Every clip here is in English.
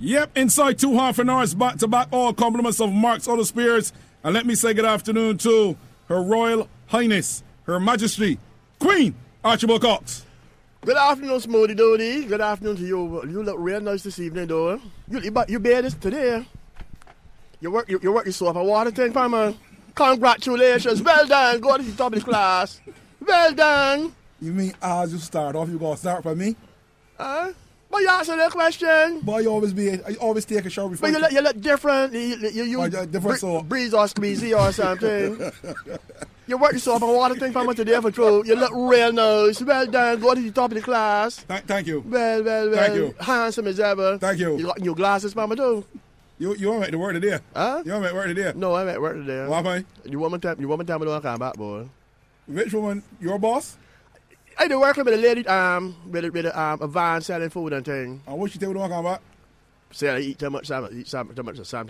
Yep, inside 2.5 hours, back-to-back, all compliments of Mark's Auto Spears. And let me say good afternoon to Her Royal Highness, Her Majesty, Queen Archibald Cox. Good afternoon, Smoothie Doody. Good afternoon to you. You look real nice this evening, though. You bear this today. You work your soap and water thing, farmer. Congratulations. Well done. Go to the top of the class. Well done. You mean as you start off, you gonna start for me? But you answer that question. Boy, you always take a shower before. But you look different. You different soap. Breeze or squeezy or something. You work yourself on water thing from today for true. You look real nice. Well done. Go to the top of the class. Thank you. Well. Thank you. Handsome as ever. Thank you. You got new glasses, mama, too. You want me to work today? Huh? You want me to work today? No, I'm at work today. What am I? You want me to tell me to come back, boy? Which woman? Your boss? I do working with a lady with a van selling food and thing. And what she tell me to come back? Say I eat too much something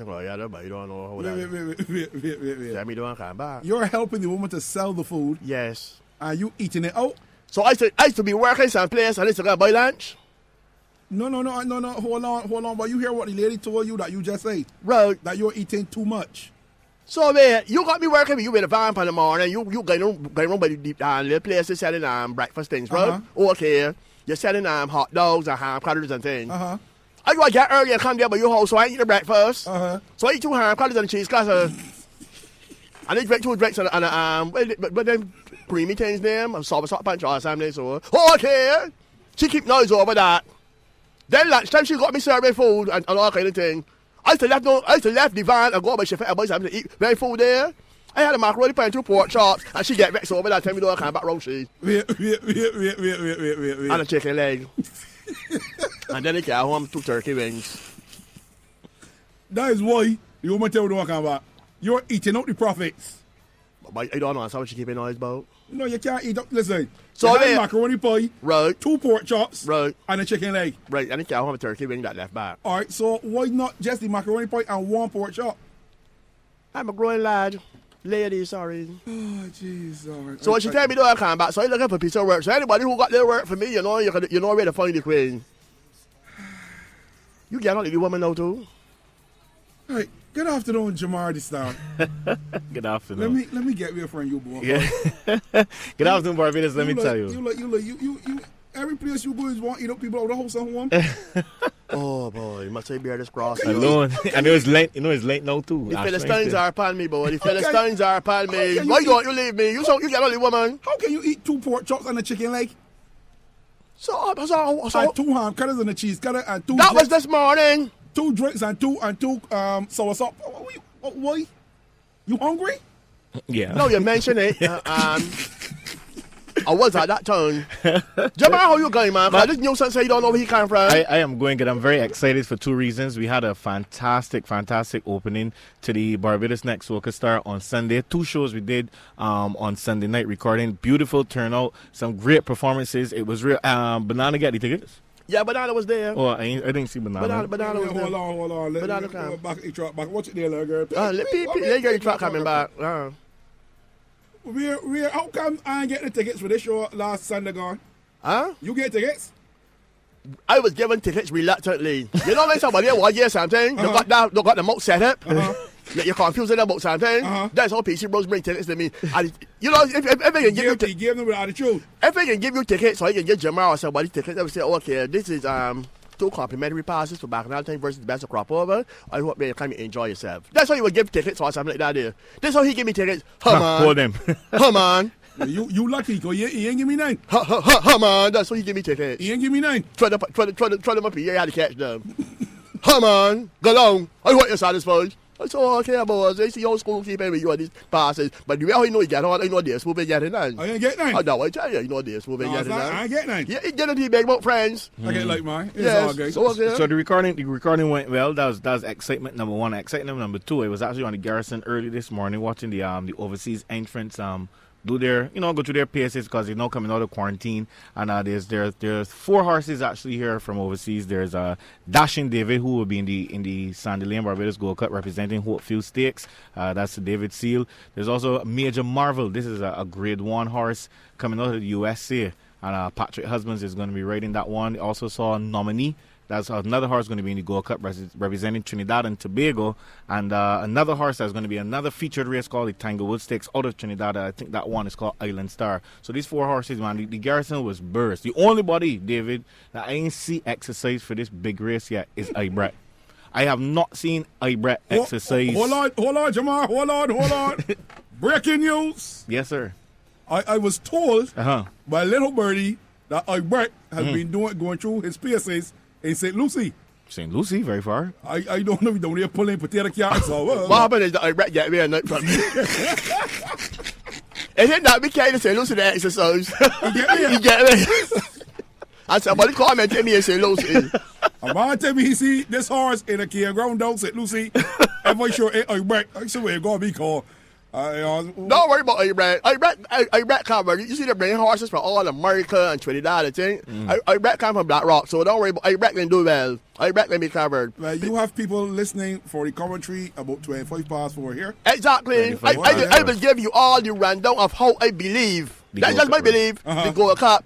like that, but you don't know how that. Wait. Tell me to come back. You're helping the woman to sell the food. Yes. And you eating it out? So I used to be working someplace and I used to go buy lunch. No. Hold on. But you hear what the lady told you that you just said? Right. That you're eating too much. So, man, you got me working with you with a van in the morning. You going around by the places selling breakfast things, right? Okay. You're selling hot dogs and ham cutters and things. I got to get early and come there by your house, so I ain't eat the breakfast. So I eat 2 ham cutters and cheese classes. And I drink 2 drinks but then creamy things them, soft punch or something. So, okay. She keep noise over that. Then lunchtime she got me serving food and all kind of thing. I used to left the van and go by chef and buy something to eat. Very full there. I had a macaroni pie and 2 pork chops, and she get vexed over that. Tell me to come back roast cheese. Wait. And a chicken leg. And then I came home 2 turkey wings. That is why the woman tell me to come back. You're eating out the profits. But I don't know how she keep noise about. No, you can't eat up. Listen. So you had macaroni pie, right, 2 pork chops, right, and a chicken leg. Right, and I came home a turkey wing that left back. All right, so why not just the macaroni pie and 1 pork chop? I'm a growing lad. Lady, sorry. Oh, jeez. Right. So when she tell me to come back, so I looking for a piece of work. So anybody who got their work for me, you know where to find the queen. You get on the woman now too. All right. Good afternoon, Jamar this time. Good afternoon. Let me get with your friend, you boy. Yeah. Good afternoon, Barbados. Let me tell you. You every place you go is want to eat up people out of the house and one. Oh boy, you must say bear this cross. Alone. I know it's late. You know it's late now too. The Philistines are upon me, boy. The Philistines are upon me. Why don't you leave me? You get on the woman. How can you eat 2 pork chops and a chicken leg? So and 2 ham cutters and a cheese cutter and 2. That was this morning. 2 drinks and two sour sauce. Why? You hungry? Yeah. No, you mentioned it. I was at that time. Jamar, how you going, man? This new son say you don't know where he came from. I am going good. I'm very excited for 2 reasons. We had a fantastic opening to the Barbados Next Soca Star on Sunday. 2 shows we did on Sunday night recording. Beautiful turnout. Some great performances. It was real. Banana got the tickets? Yeah, Banana was there. Oh, I didn't see Banana. Banana was there. Hold on. Banana come. Back at the truck. Watch it there, girl. Let get the truck coming back. How come I ain't getting the tickets for this show last Sunday gone? Huh? You get tickets? I was given tickets reluctantly. You know when somebody was here something, they got the mouth set up. You're confused about something. That's how PC Bros bring tickets to me. And, you know, if I can give you tickets, give them without the truth. If I can give you tickets, so I can get Jamar or somebody tickets, I would say, okay, this is 2 complimentary passes for Bacchanal Time versus Best of Crop Over. I hope you come and enjoy yourself. That's how you would give tickets or something like that there. That's how he give me tickets. Come on. Hold them. Come on. You lucky, because he ain't give me 9. Come on. That's how he give me tickets. He ain't give me 9. Try them up here. You had to catch them. Come on. Go long. I hope you're satisfied. I said, okay, boys. I see your school keeping with you on these passes. But the way how you know you get on, I know this will be getting 9. I ain't get 9. Oh, no, I tell you this will be getting 9. I ain't get 9. Yeah, you get it, you big about friends. I get like mine. It's yes. all good. So the recording went well. That was excitement number 1. Excitement number 2. I was actually on the Garrison early this morning watching the overseas entrants go through their paces because they're now coming out of quarantine. And there's 4 horses actually here from overseas. There's Dashing David, who will be in the Sandy Lane Barbados Gold Cup representing Hopefield Stakes. That's the David Seal. There's also Major Marvel. This is a grade 1 horse coming out of the USA. And Patrick Husbands is going to be riding that one. Also saw Nominee That's another horse going to be in the Gold Cup representing Trinidad and Tobago. And another horse that's going to be another featured race called the Tanglewood Stakes out of Trinidad. I think that one is called Island Star. So these 4 horses, man, the garrison was burst. The only body, David, that I ain't see exercise for this big race yet is Ibrat. I have not seen Ibrat exercise. Hold on, Jamar. Hold on. Breaking news. Yes, sir. I was told by little birdie that Ibrat has been going through his PSAs in St. Lucie. St. Lucie, very far. I don't know. We don't need pulling potato carrots. What happened is that Ibrat get me a night from me. Isn't that became the St. Lucie the exercise? You get me? And somebody commented me and St. Lucie. A man tell me he see this horse in a campground down St. Lucie. Everybody sure Ibrat. I said, where you going to be called? Don't worry about Ibrat. Ibrat come from, you see the bring horses from all America and Trinidad and thing. Ibrat come from Black Rock, so don't worry about Ibrat can do well. Ibrat can be covered. Well, you have people listening for the commentary about 25 past 4 here. Exactly. I will give you all the rundown of how I believe. That's just my belief. The Gold Cup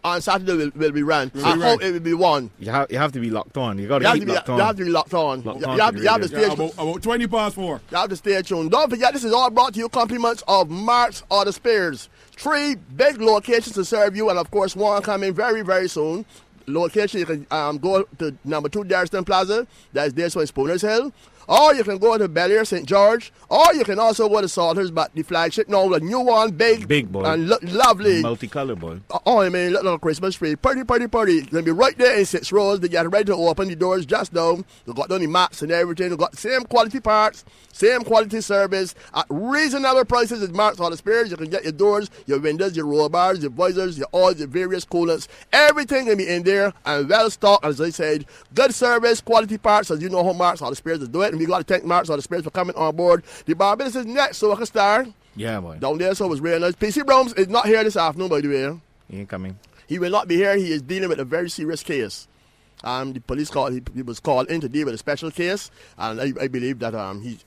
on Saturday will be run. I hope it will be won. You have to be locked on. You got to keep locked on. You have to be locked on. You have to stay about 20 past 4. You have to stay tuned. Don't forget, this is all brought to you compliments of Mark's Auto Spares. 3 big locations to serve you, and of course, one coming very, very soon. Location, you can go to number 2 Dareston Plaza. That's there, so in Spooners Hill. Or you can go to Bel Air, St. George. Or you can also go to Salters, but the flagship now, the new one, big boy, and lovely. Multicolored boy. Oh, I mean, little Christmas tree. Party. They'll be right there in 6 rows. They get ready to open the doors just now. They've got the mats and everything. They've got the same quality parts, same quality service at reasonable prices as Mark's Auto Spares. You can get your doors, your windows, your roll bars, your visors, your oils, your various coolants. Everything can be in there and well stocked, as I said. Good service, quality parts, as you know how Mark's Auto Spares is doing. And we got to thank Mark's Auto Spares for coming on board. The Barbados is next, so I can start. Yeah, boy. Down there, so it was real nice. PC Brooms is not here this afternoon, by the way. He ain't coming. He will not be here. He is dealing with a very serious case. The police he was called in to deal with a special case, and I believe that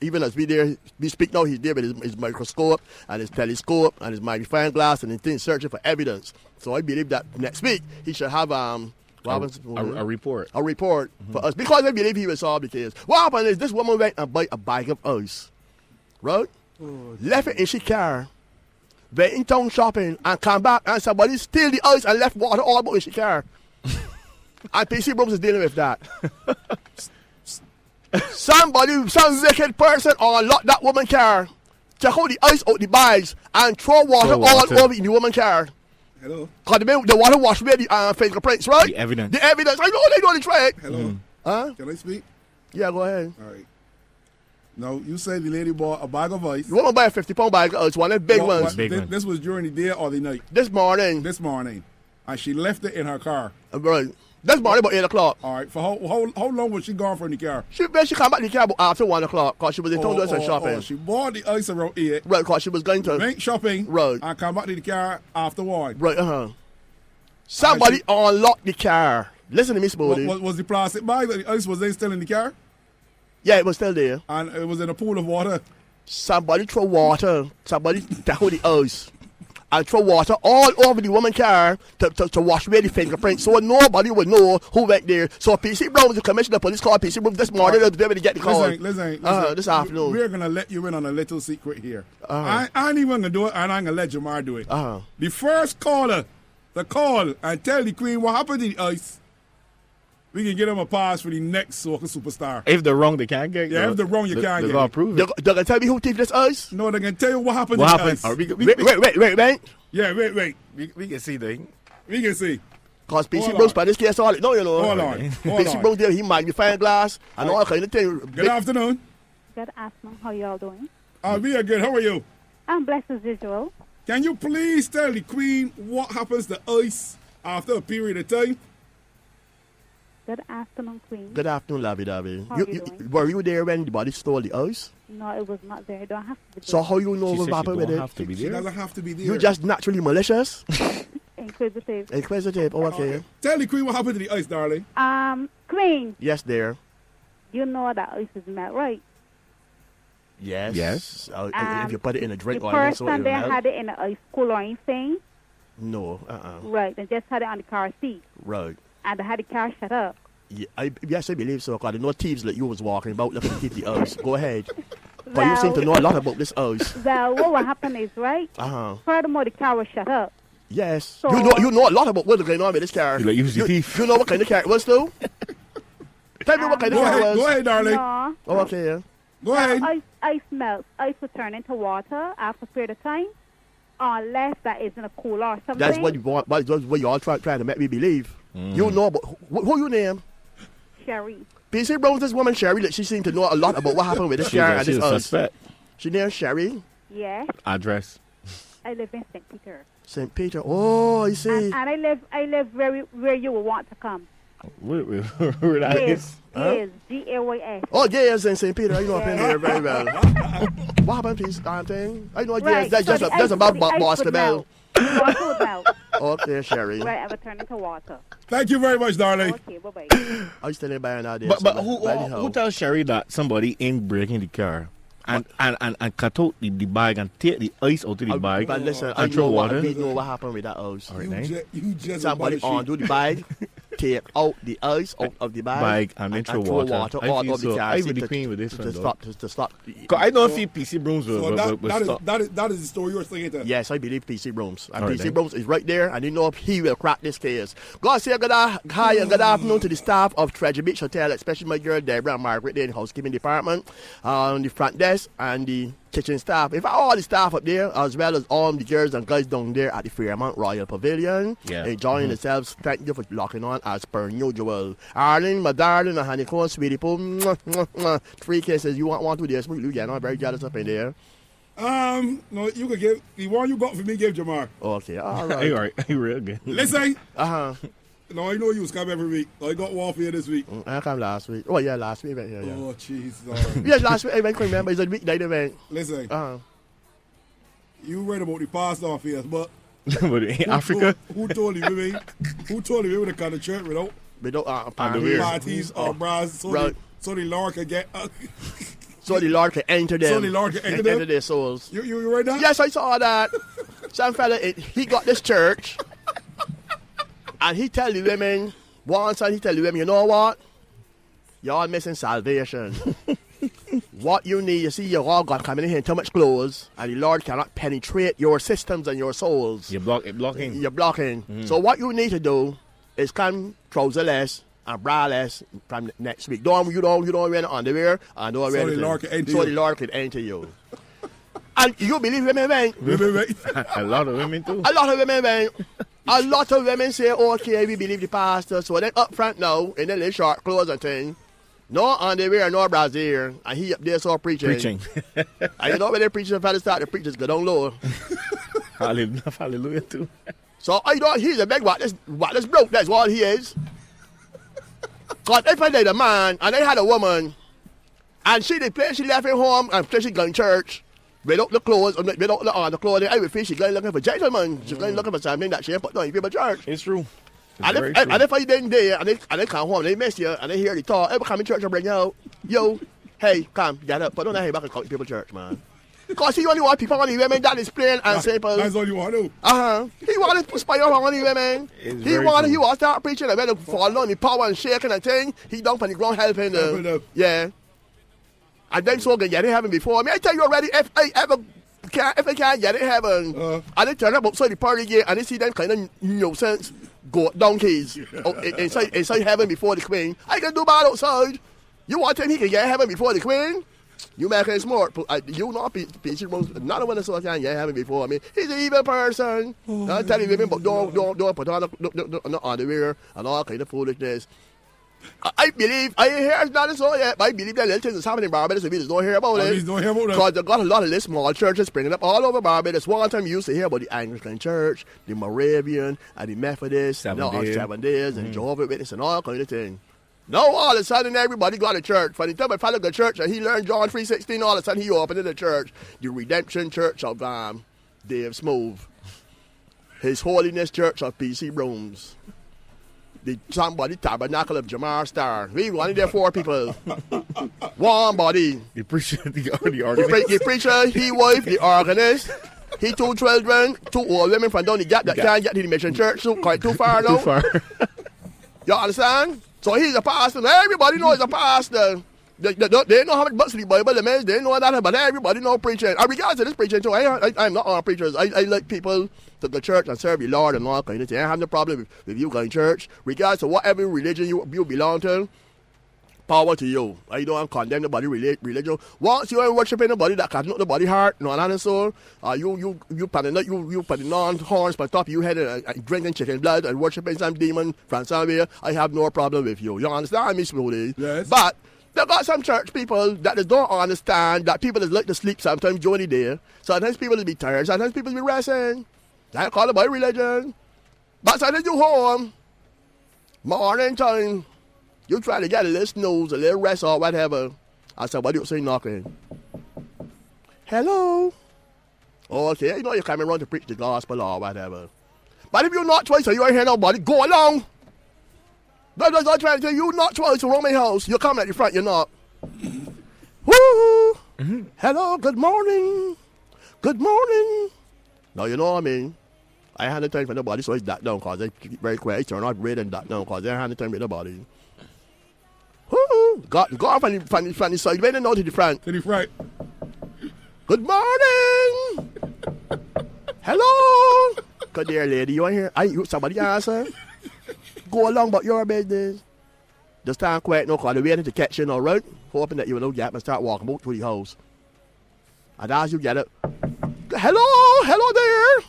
even as we speak now, he's there with his microscope and his telescope and his magnifying glass and things searching for evidence. So I believe that next week he should have a report. A report for us, because I believe he will solve the case. What happened is this woman went and bought a bag of ice, right? Left it in she car, went in town shopping and come back and somebody steal the ice and left water all about in she car. And PC Brooms is dealing with that. Some wicked person unlock that woman's car, take out the ice out the bags and throw water all over in the woman's car. Hello. Because the water wash away the fingerprints, right? The evidence. I know they know the trick. Hello. Huh? Can I speak? Yeah, go ahead. All right. No, you said the lady bought a bag of ice. The woman buy a 50-pound bag of ice, one of the big ones. This was during the day or the night? This morning. And she left it in her car. Right. This morning about 8 o'clock. All right. For how long was she gone from the car? She come back to the car about after 1 o'clock because she was in town doing some shopping. She bought the ice around 8. Right, because she was going to make shopping. Right. And come back to the car after 1. Right, Somebody unlocked the car. Listen to me, Spody. Was the plastic bag that the ice was still in the car? Yeah, it was still there. And it was in a pool of water? Somebody throw water. Somebody down the ice. And throw water all over the woman's car to wash away the fingerprints, so nobody would know who went there. So PC Brooms, the commissioner of police, called PC Brooms this morning to be able to get the call. Listen. This afternoon. We're going to let you in on a little secret here. I ain't even going to do it, and I'm going to let Jamar do it. The first caller to call and tell the Queen what happened to the ice, we can get them a pass for the next soccer superstar. If they're wrong, they can't get. Yeah, if they're wrong, you can't get. They're going to prove it. They're going to tell me who thieved this ice? No, they're going to tell you what happened to the ice. Wait. Yeah, wait. We can see, though. We can see. Because PC Brooms, by this case, all it. No, you know. Hold on. PC Brooms, he magnifying glass and all kind of things. Good afternoon. Good afternoon. How y'all doing? We are good. How are you? I'm blessed as usual. Can you please tell the Queen what happens to ice after a period of time? Good afternoon, Queen. Good afternoon, Labby Dabby. How you doing? Were you there when the body stole the ice? No, it was not there. I don't have to be there. So how you know what happened with it? She doesn't have to be there. You're just naturally malicious? Inquisitive. Oh, okay. Tell the Queen what happened to the ice, darling. Queen. Yes, dear. You know that ice is melt, right? Yes. If you put it in a drink the or first so time they had it in an ice cooler thing. No. Right. They just had it on the car seat. Right. And they had the car shut up. Yes, I believe so. Because I know thieves like you was walking about looking to keep the house. Go ahead. But you seem to know a lot about this house. Well, what will happen is, right? Furthermore, the car was shut up. Yes. So, you know a lot about what's going on with this car. You thief. You know what kind of car it was, too? Tell me what kind of car it was. Go ahead, darling. No. Oh, okay, yeah. Go ahead. Ice melts. Ice will turn into water after a period of time. Unless that is in a cooler or something. That's what you want. That's what you all trying to make me believe. You know about... Who you name? Sherry. PC Brown's this woman, Sherry, she seemed to know a lot about what happened with this car and this house. Suspect. She named Sherry? Yes. Address? I live in St. Peter. St. Peter. Oh, I see. And I live where you will want to come. Where that is? Gays. Gays. Oh, Gays in St. Peter. You know I'm here very well. What happened, please, thing? I know Gays. That's about Boston Bell. Okay, Sherry. Right, I will turn into water. Thank you very much, darling. Okay, bye-bye. I still in buying out there. But who tells Sherry that somebody ain't breaking the car and cut out the bag and take the ice out of the bag but listen, and throw water? We know what happened with that house. All right, You just somebody undo the bag, take out the ice out of the bag and then throw water I out feel of the car. I really clean with this one, to stop. I don't feel PC Brooms will stop. That is the story you're saying. Yes, I believe PC Brooms. And All PC right, Brooms is right there, and you know he will crack this case. God say good afternoon to the staff of Treasure Beach Hotel, especially my girl Deborah and Margaret there in the housekeeping department, the front desk, and the kitchen staff. In fact, all the staff up there, as well as all the girls and guys down there at the Fairmont Royal Pavilion, enjoying themselves. Thank you for locking on as per usual. Arlene, my darling, and honeycomb, sweetie poo, 3 kisses. You want to do this? You get on very jealous up in there. No, you can give the one you got for me. Give Jamar. Okay, all right. All right, you real good. Listen. No, I know you was come every week. I got one for you this week. I come last week. Oh yeah, last week. Yeah. Oh jeez. Yeah, last week. I can't remember. It's a weeknight event. Listen. You read about the past off here, but Africa. Who told you, baby? Who told you we would have come to church without parties or bras so the Lord could get. So the Lord can enter them. So the Lord can enter their souls. You read that? Yes, I saw that. Some fella, he got this church, and he tell the women, you know what? Y'all missing salvation. What you need, you see, you all got coming in here in too much clothes, and the Lord cannot penetrate your systems and your souls. You're blocking. You're blocking. So what you need to do is come trouserless and braless from next week. You don't wear the underwear and don't wear anything. So the Lord can enter you. And you believe women, man? A lot of women too. A lot of women, man. A lot of women say, okay, we believe the pastor. So then up front now, in the little short clothes and thing, no underwear, no brassiere, and he up there so preaching. And you know when they preach, the fellas start to preach, just go down low. Hallelujah too. So I know he's a big what this broke, that's all he is. God, if I did a man and they had a woman, and she left him home and she going to church without the clothes, without the clothing, I would feel she's going looking for gentlemen. She's going looking for something that she ain't put down in people church. It's true. And if I didn't there and they come home, they miss you and they hear the talk, every come in church and bring you out, yo, hey, come, get up, put on that head back and come to people church, man. Because he only want people on the women, that is plain and simple. That's all you want to do. He want to spy on the women. He want to start preaching and when they fall on the power and shaking and thing, he down on the ground helping them. Yeah. And then so can get in heaven before. I mean, I tell you already, if I can't get in heaven, and they turn up outside the party gate and they see them kind of nuisance go donkeys inside heaven before the queen, I can do bad outside. You want him, he can get in heaven before the queen? You make him smart. You not PC Rose. Not the one that saw can get heaven before. I mean, he's an evil person. I tell you, women, but don't put on the underwear and all kind of foolishness. I believe, I hear it's not so yet, but I believe that little things is happening in Barbados, so we just don't hear about it. Because they got a lot of little small churches springing up all over Barbados. One time you used to hear about the Anglican Church, the Moravian, and the Methodist, Seven Days, and Jehovah's Witness, and all kind of things. Now all of a sudden everybody got to church. For the time I followed the church and he learned John 3:16, all of a sudden he opened the church, the Redemption Church of Dave Smooth, His Holiness Church of PC Brooms, the Tabernacle of Jamar Star. We wanted there 4 people. One body. The preacher, the organist. The preacher, he wife, the organist. He 2 children, 2 old women from down the gap that can't get to the mission church, so quite too far now. Too far. You understand? So he's a pastor. Everybody knows he's a pastor. They know how much books in the Bible there is. They know that, but everybody know preaching. I regard to this preaching too. I'm not all preachers. I like people to go to church and serve the Lord and all kind of thing. I have no problem with you going to church. Regardless of whatever religion you belong to, power to you. I don't condemn nobody religion. Once you are worshiping nobody that can not nobody heart, no hand and soul, you putting on horns by top of your head and drinking chicken blood and worshiping some demon from somewhere, I have no problem with you. You understand me, Smoothie? Yes. But there got some church people that just don't understand that people is like to sleep sometimes during the day. Sometimes people will be tired, sometimes people will be resting. That's called about religion. But sometimes you home, morning time, you try to get a little snooze, a little rest or whatever. And somebody will say knocking. Hello? Okay, you know you're coming around to preach the gospel or whatever. But if you're not twice, so you ain't hear nobody, go along. That's what I'm trying to tell you. You not twice around my house. You come at the front, you're not. Woo! Mm-hmm. Hello, good morning. Good morning. Now, you know what I mean? I ain't had no time for nobody, so it's that down because they keep very quiet. Turn out red and that down because I ain't had no time for nobody. Woo! Go off on the side. Wait and out to the front. To the front. Good morning. Hello. Good dear lady, you want to hear? Somebody answer? Go along about your business. Just stand quiet, no call. They're waiting to catch you, all right? Hoping that you will get and start walking out through the house. And as you get it, hello there.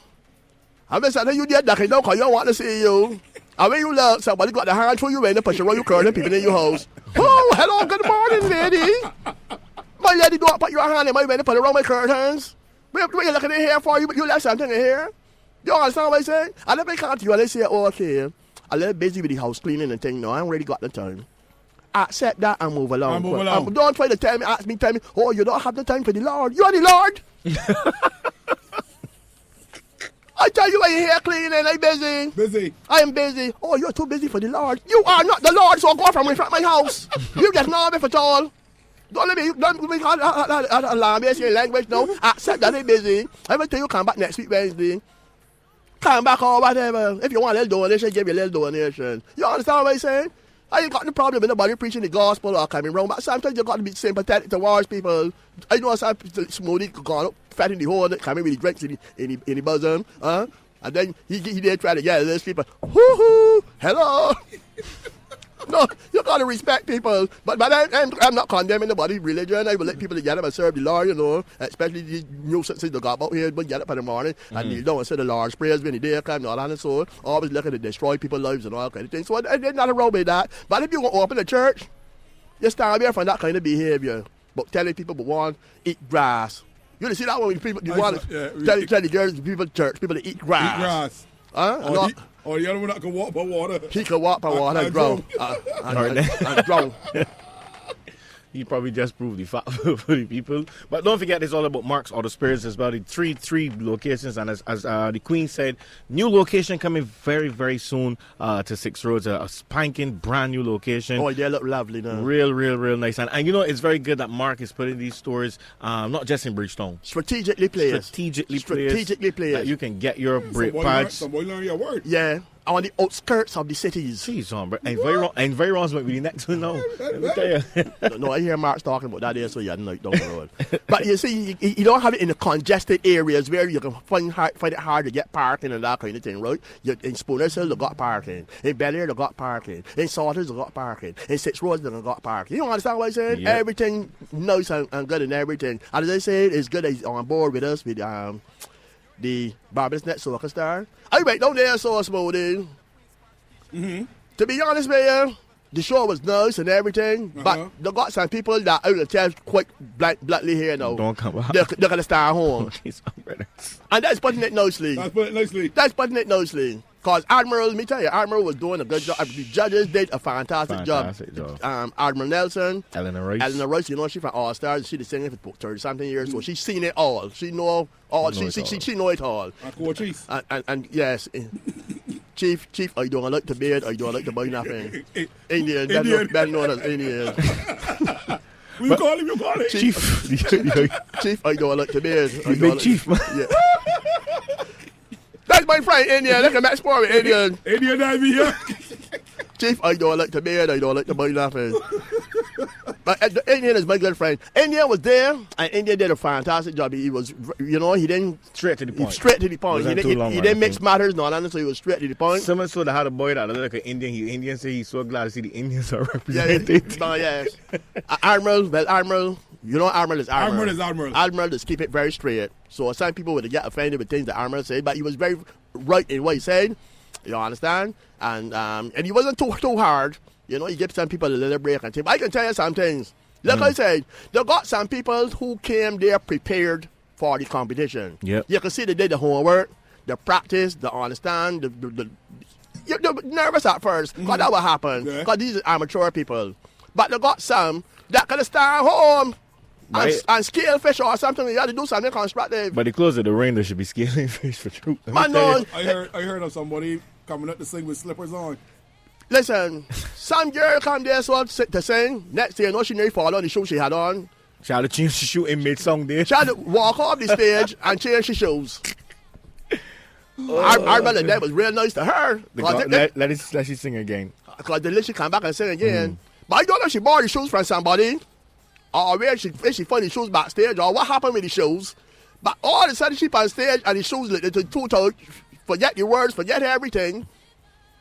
I'm just saying you get that down because you don't want to see you. And when you look, somebody got the hand through you in and push around your curtain, people in your house. Oh, hello, good morning, lady. My lady, don't put your hand in my way and put it around my curtains. What are you looking in here for? You left something in here? You understand what I'm saying? And if they come to you and they say, oh, okay, I'm a little busy with the house cleaning and thing now. I ain't really got the time. Accept that and move along. Don't try to tell me, oh, you don't have the time for the Lord. You are the Lord. I tell you, I here cleaning, I'm busy. Busy. I am busy. Oh, you're too busy for the Lord. You are not the Lord, so go from in front of my house. You just know me at all. Don't let me alarm me your language now. Accept that I'm busy. I will tell you come back next week Wednesday. Come back or whatever. If you want a little donation, give you a little donation. You understand what I'm saying? I ain't got no problem with nobody preaching the gospel or coming wrong, but sometimes you got to be sympathetic towards people. I know some Smoothie gone up, fat in the hole, coming with the drinks in the bosom, and then he did try to get those people. Hoo-hoo, hello. No, you got to respect people. But I'm not condemning nobody's religion. I will let people get up and serve the Lord, you know, especially the nuisances they got out here, but get up in the morning and kneel down and say the Lord's prayers when the day comes and all that and so on. Always looking to destroy people's lives and all kind of things. So there's nothing wrong with that. But if you want to open a church, you stand there for that kind of behavior. But telling people to want eat grass. You see that when people want to tell the girls, people church, people to eat grass. Eat grass. Or the other one that can walk by water. He can walk by water and drown. And drown. You probably just proved the fact for the people. But don't forget, it's all about Mark's Auto Spares. There's about three locations. And as the Queen said, new location coming very, very soon to 6 Roads. A spanking brand new location. Oh, they look lovely now. Real nice. And you know, it's very good that Mark is putting these stores, not just in Bridgetown. Strategically placed. Strategically placed. That you can get your brake pads. Somebody learn your word. Yeah. On the outskirts of the cities. Jeez, bro. And very wrong might be the next one now. Let me tell you. No, I hear Mark's talking about that there, so yeah, no, don't road. But you see, you don't have it in the congested areas where you can find it hard to get parking and that kind of thing, right? In Spooner's Hill, they got parking. In Bel Air, they got parking. In Salters, they got parking. In 6 Roads, they got parking. You understand what I'm saying? Yep. Everything nice and good and everything. And as I said, it's good that he's on board with us with the Barbados Net Soccer Star. I went down there so Smoothie. Mm-hmm. To be honest with you, the show was nice and everything, but they got some people that I will tell quite bluntly here now. Don't come out. They're going to stay home. And that's putting it nicely. That's putting it nicely. Because Admiral, let me tell you, Admiral was doing a good job. The judges did a fantastic job. Admiral Nelson. Eleanor Royce, you know, she's from All Stars. She's been singing for 30-something years, so she's seen it all. She know all. She know it all. And yes. Chief, are you doing like to bed? Are you doing like to buy nothing? Indian. Better known as Indian. You call it. Chief, are you doing like to bed? Big Chief, man. Yeah. That's my friend, Indian. Look at Matt Sport with Indian. Indian, I be here. Chief, I don't like the man, I don't like the boy laughing. But the Indian is my good friend. Indian was there, and Indian did a fantastic job. He was, he didn't... Straight to the point. Straight to the point. He didn't mix matters, no, so he was straight to the point. Someone saw how the boy that looked like an Indian. Indian said he's so glad to see the Indians are represented. Yes. Admiral, Admiral is Admiral. Admiral is Admiral. Admiral just keep it very straight. So some people would get offended with things that Admiral said, but he was very right in what he said. You understand? And he wasn't too hard. You give some people a little break and think. I can tell you some things. Like I said, they got some people who came there prepared for the competition. Yep. You can see they did the homework, the practice, the understand, you're nervous at first, because that will happen, because these are amateur people. But they got some that can stand home and scale fish or something. You have to do something constructive. But the closer the rain, they should be scaling fish for truth. Man, no. I heard of somebody coming up to sing with slippers on. Listen, some girl come there to sing. Next thing you know, she nearly fall on the shoes she had on. She had to change the shoe and made song there. She had to walk off the stage and change her shoes. I remember that was real nice to her. Let she sing again. Because then she come back and sing again. But I don't know if she borrowed the shoes from somebody, or where she found the shoes backstage, or what happened with the shoes. But all of a sudden she on stage and the shoes lit into two-toed, forget the words, forget everything.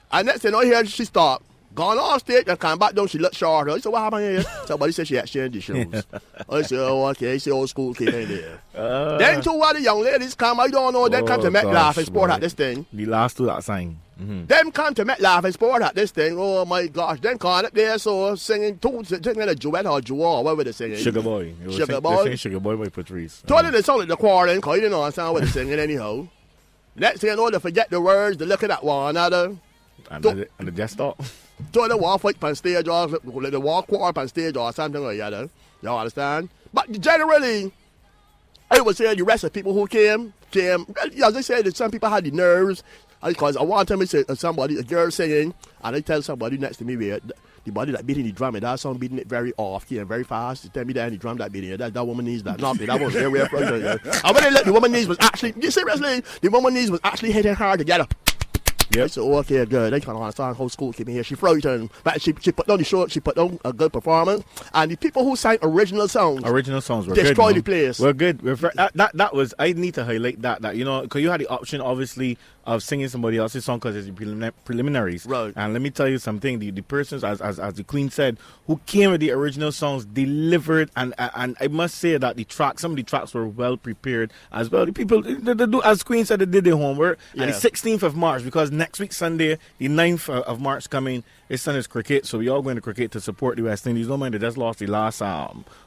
And next thing I hear, she stopped. Gone off stage and come back down, she looked shorter. I said, what happened here? Somebody said she exchanged the shoes. I said, oh, okay. It's the old school kid in there. Then two other young ladies come, I don't know, then come to MetLife and sport at this thing. The last two that sang. Them come to MetLife and sport at this thing. Oh, my gosh. Then come up there, so singing a duet or duet, whatever they're singing. Sugar Boy. Sugar Boy. Sugar Boy by Patrice. Totally they sound like the quarrel, because you didn't understand what they're singing anyhow. Next thing you know, they forget the words, they looking at one another. And the just stop. So they walk fight on stage or they walk quarrel on stage or something like that. You understand? But generally, I would say the rest of the people who came, as I said, some people had the nerves. Because I want to say a girl singing, and I tell somebody next to me where the body that beating the drum, and that song beating it very off and very fast. They tell me that the drum that beating it, that woman needs that. No, that was very well. And when the woman knees was actually, seriously, the woman knees was actually hitting hard together. Yep. I said, okay, good. I can't understand how school came in here. She frightened, but she put on the show. She put on a good performance. And the people who sang original songs were destroy good, the place. We're good. That was. I need to highlight that because you had the option, obviously, of singing somebody else's song because it's the preliminaries. Right. And let me tell you something. The persons, as the Queen said, who came with the original songs delivered, and I must say that some of the tracks were well prepared as well. The people, they do, as Queen said, they did their homework. Yeah. And the 16th of March, because next week Sunday, the 9th of March coming, it's Sunday's cricket, so we all going to cricket to support the West Indies. Don't mind they just lost the last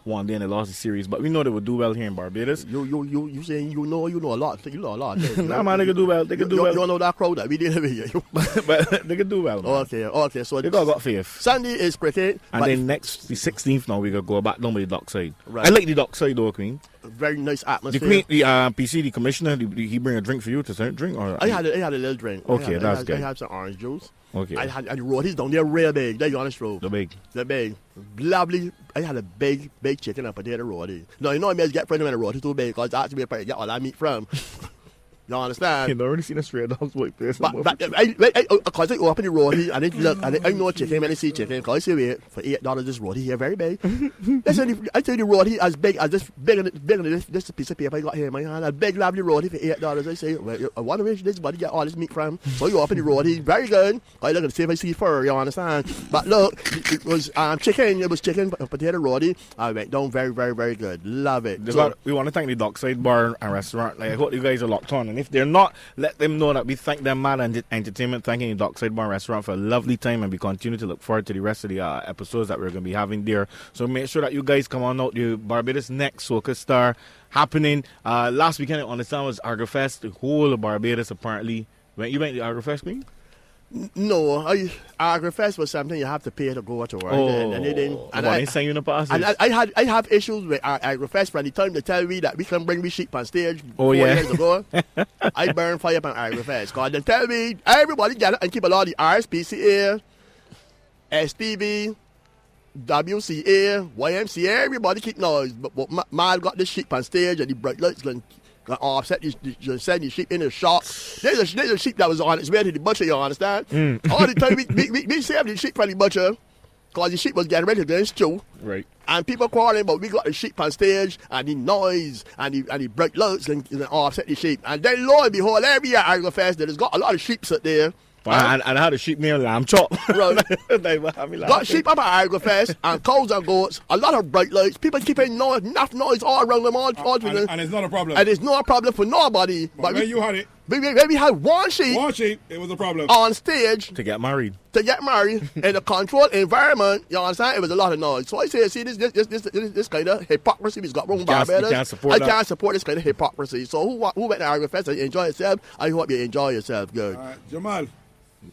one day and they lost the series, but we know they would do well here in Barbados. You saying you know a lot. You know a lot. Nah, man, they can do well. They can do well. You don't know that crowd that we did here. But they can do well, man. Okay. So they got faith. Sunday is cricket. And then the 16th now we gonna go back down by the dockside. Right. I like the dockside though, Queen. Very nice atmosphere. The Queen, PC, the commissioner, did he bring a drink for you to drink? Or I had a little drink. Okay, that's good. I had some orange juice. Okay. I had the rotis down there real big. They're honest road. The big. Lovely. I had a big chicken and potato roti. Now, you know I may get friends when the roti too big because that's where I get all that meat from. You understand? You've already seen a straight dog's white place. But because I open the roti and I look and I know chicken when I see chicken because I say wait for $8 this roti here very big. Listen, I tell you the roti as big as this this piece of paper I got here in my hand, a big lovely roti for $8. I say, well, I wonder where this body get all this meat from. So you open the roti, very good. I look and see if I see fur, you understand? But look, it was chicken, potato roti. I went down very, very, very good. Love it. We want to thank the Dockside Bar and Restaurant. I hope you guys are locked on. And if they're not, let them know that we thank them, Mad Entertainment, thanking the Dockside Bar Restaurant for a lovely time, and we continue to look forward to the rest of the episodes that we're going to be having there. So make sure that you guys come on out. The Barbados Next Soca Star happening last weekend. I understand was AgriFest. The whole of Barbados apparently. You went to AgriFest, Queen? No, AgriFest was something you have to pay to go to. Right? And they didn't. And I have issues with AgriFest from the time they tell me that we can bring me sheep on stage 4 years ago. I burn fire up on AgriFest. Because they tell me everybody get it and keep a lot of the RSPCA, STV, WCA, YMCA, everybody keep noise. But Mal got the sheep on stage and the bright lights going Offset send the sheep in the shop. There's a sheep that was on its way to the butcher, you understand? All the time we saved the sheep from the butcher because the sheep was getting ready to go stew. Right. And people calling, but we got the sheep on stage and the noise and the bright lights and offset the sheep. And then lo and behold, every year at Agro Fest, there's got a lot of sheep out there. And I had a sheep meal lamb chop. Right. Got sheep up at Agro Fest and cows and goats, a lot of bright lights, people keeping noise, enough noise all around them, all and it's not a problem. And it's not a problem for nobody. But when you had it, when we had one sheep, it was a problem. On stage. To get married. In a controlled environment, you understand? It was a lot of noise. So I say, see, this kind of hypocrisy we've got wrong Barbados. I can't support this kind of hypocrisy. So who went to Agro Fest and enjoy yourself? I hope you enjoy yourself, good. Jamal.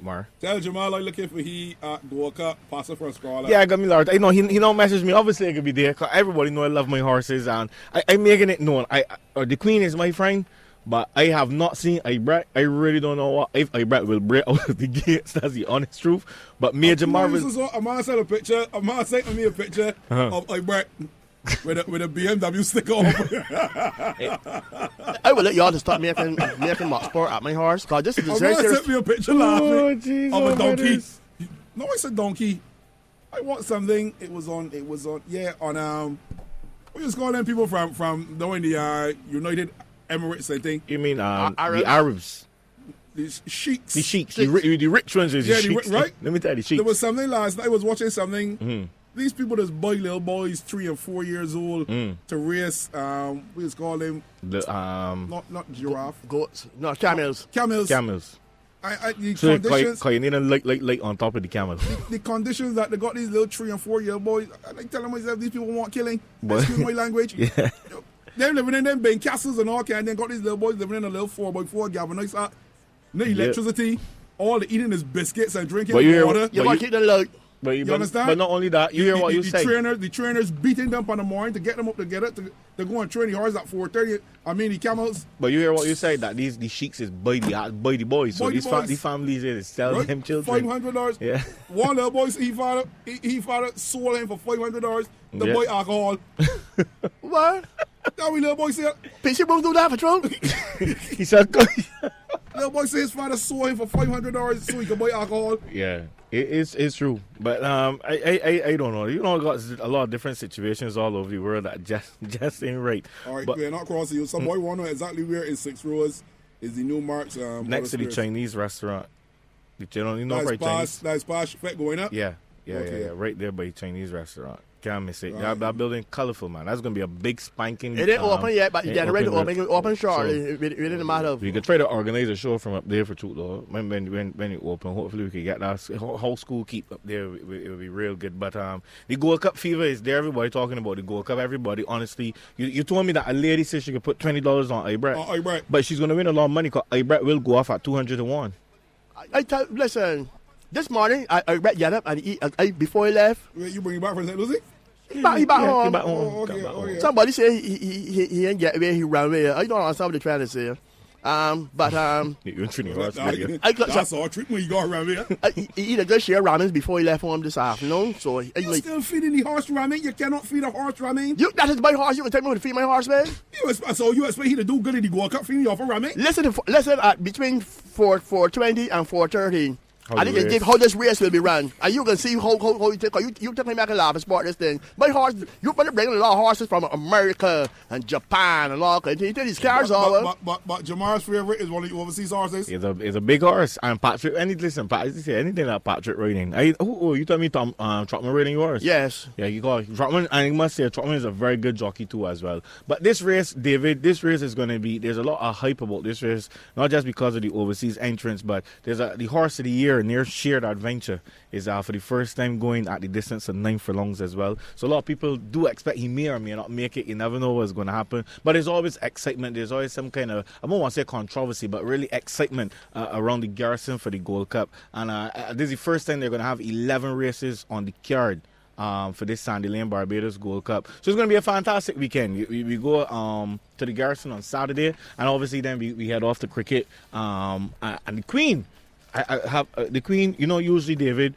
Mar. Tell Jamal I'm looking for he Gold Cup, pass it for a scroller. Yeah, I got me Lord. I know he don't message me. Obviously I could be there because everybody know I love my horses and I'm making it known. The Queen is my friend, but I have not seen Ibrat. I really don't know if Ibrat will break out of the gates. That's the honest truth. But me and Jamar I'm gonna send a picture. I'm gonna send me a picture of Ibrat with a BMW sticker on. I will let y'all to start making mock sport at my horse because this is very serious. Sent me a picture last week of a donkey. No, it's a donkey. I want something. It was on. We just call them people from knowing the United Emirates, I think. You mean the Arabs? The sheiks. The sheiks. The rich ones are the sheiks. Right? Let me tell you, the sheiks. There was something last night. I was watching something. Mm-hmm. These people just buy little boys 3 and 4 years old to race. We just call them not giraffe. Goats. No, camels. Camels. The so conditions. You need a light on top of the camel. The conditions that they got these little 3 and 4 year boys. I like telling myself these people want killing. Excuse my language. Yeah. They're living in them bank castles and all kind. And then got these little boys living in a little 4x4 galvanized hut. No electricity. All they eating is biscuits and drinking water. You want to keep them low. You understand? But not only that, you hear what you say. The trainers beating them on the morning to get them up together to go and train the horses at 4:30. I mean the camels. But you hear what you say that the sheiks is by the boys. So these families here sell them children. $500. Yeah. One little boy, he father sold him for $500. The boy alcohol. What? That we little boy said. PC won't do that for Trump. He said. Little boy said his father sold him for $500 so he could buy alcohol. Yeah. It's true, but I don't know. You know, got a lot of different situations all over the world that just ain't right. All right, but, we're not crossing you. Some boy want to know exactly where in 6 Rows is the new Marks. Next to the Chinese restaurant. Chinese. That's past Shafet going up? Yeah. Right there by the Chinese restaurant. Can't miss it. Right. That building colorful, man. That's gonna be a big spanking. It ain't open yet, but you get ready to open shortly. It didn't matter. We could try to organize a show from up there for too, though. When it open, hopefully we can get that whole school keep up there. It will be real good. But the Gold Cup fever is there. Everybody talking about the Gold Cup. Everybody, honestly, you told me that a lady said she could put $20 on Ibrat. But she's gonna win a lot of money because Ibrat will go off at 200 to 1. Listen. This morning, I get up and eat before he left. Wait, you bring him back from St. Lucie? He back home. Okay. Somebody said he ain't get where he ran away. I don't understand what they're trying to say. That's all trick when you go around here. He eat a good share of ramen before he left home this afternoon. So you're still feeding the horse ramen? You cannot feed a horse ramen? That is my horse. You can tell me how to feed my horse, man? So you expect him to do good in the Gold Cup feeding you off a ramen? Listen at between 4:20 and 4:30. I think how this race will be run. And you can see how you take me back and laugh and sport this thing. My horse, you better bring a lot of horses from America and Japan and all kinds of things. These cars over. But Jamar's favorite is one of the overseas horses. It's a big horse. And Patrick, anything like Patrick riding. You tell me Trotman riding yours? Yes. Yeah, you got Trotman, and I must say Trotman is a very good jockey too as well. But this race, David, is going to be, there's a lot of hype about this race, not just because of the overseas entrance, but there's the horse of the year. And their shared adventure is for the first time going at the distance of 9 furlongs as well. So a lot of people do expect he may or may not make it. You never know what's going to happen. But there's always excitement. There's always some kind of, I don't want to say controversy, but really excitement around the Garrison for the Gold Cup. And this is the first time they're going to have 11 races on the card for this Sandy Lane Barbados Gold Cup. So it's going to be a fantastic weekend. We go to the Garrison on Saturday, and obviously then we head off to cricket. And the Queen, I have the Queen, usually, David,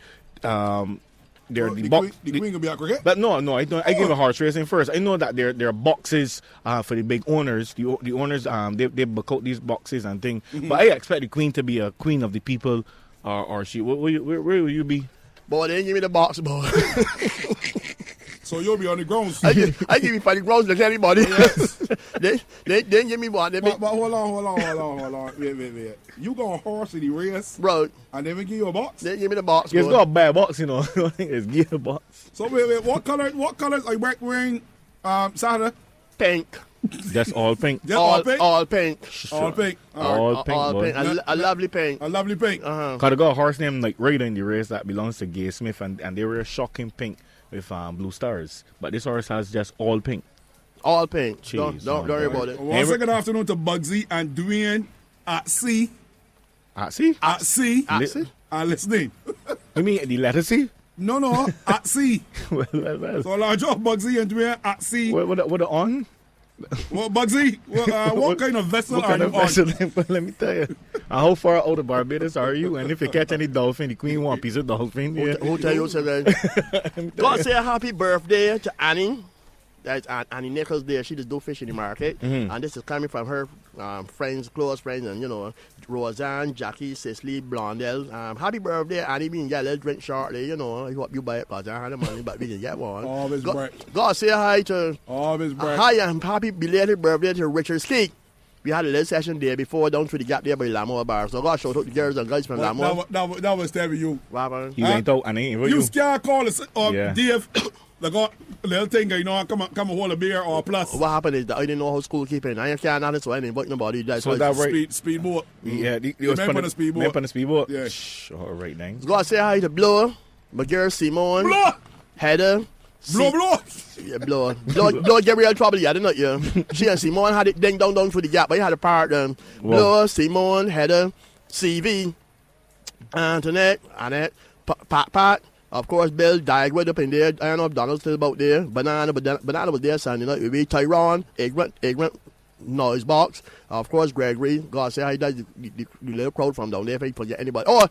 they're the queen gonna be at cricket. But no, I don't. I give a horse racing first. I know that there are boxes for the big owners. The owners they book out these boxes and things. But I expect the queen to be a queen of the people, or she. Where will you be? Boy, they didn't give me the box, boy. So you'll be on the grounds. I give you for the grounds like anybody. Yes. they didn't give me one. But hold on. Wait. You gonna horse in the race, Bro, and they will give you a box? they didn't give me the box, It's boy. got a bad box, you know. It's give a box. So wait, what colors are you wearing Saturday? Pink. That's all pink. Just all pink? All pink. All pink. All pink, All boy. pink. A lovely pink. A lovely pink. Uh-huh. Cause I got a horse named like Raider in the race that belongs to Gay Smith, and they were shocking pink with blue stars. But this horse has just all pink. All pink. Jeez, Don't worry about it. One second afternoon to Bugsy and Dwayne at sea. See? At sea. Ah, see? And listening. You mean the letter C? No, at sea. well. So large off Bugsy and Dwayne at sea. What the on? Well, Bugsy, what kind of vessel What are kind you of vessel? on? Let me tell you. How far out of Barbados are you? And if you catch any dolphin, the queen want a piece of dolphin. Yeah. Who tell you so then? God say a happy birthday to Annie. That's Annie Nichols there. She just do fish in the market. And this is coming from her friends, close friends, and you know, Roseanne, Jackie, Cicely, Blondell. Happy birthday, Annie. We can get a little drink shortly, you know. I hope you buy it because I have the money, but we can get one. Always bright. God say hi to Always bright. hi and happy belated birthday to Richard Sleek. We had a little session there before down through the gap there by Lamour Bar. So God shout out the girls and guys from Lamour. That was telling you. Robert. He went out and he ain't with You you. scared call us Yeah. Dave. Like a little thing, you know, come and hold a beer or a plus. What happened is that I didn't know how school keeping. I can't nothing, so I didn't invite nobody. That's So why that right? Speedboat. Yeah, Men on the speedboat. Men on the speedboat. Yeah. All right, then. God say hi to Blow, my girl Simone, Blow! Heather. Blow! Yeah, Blow get real trouble, yeah, didn't you? She and Simone had it ding down for the gap, but you had a part Blow, Simone, Heather, CV, Antoinette, Annette, Pat. Of course, Bill died up in there. I don't know if Donald's still about there. Banana was there, son. You know, we Tyrone, Ignorant, Noise Box. Of course, Gregory. God say hi, the little crowd from down there if he forget anybody. Oh,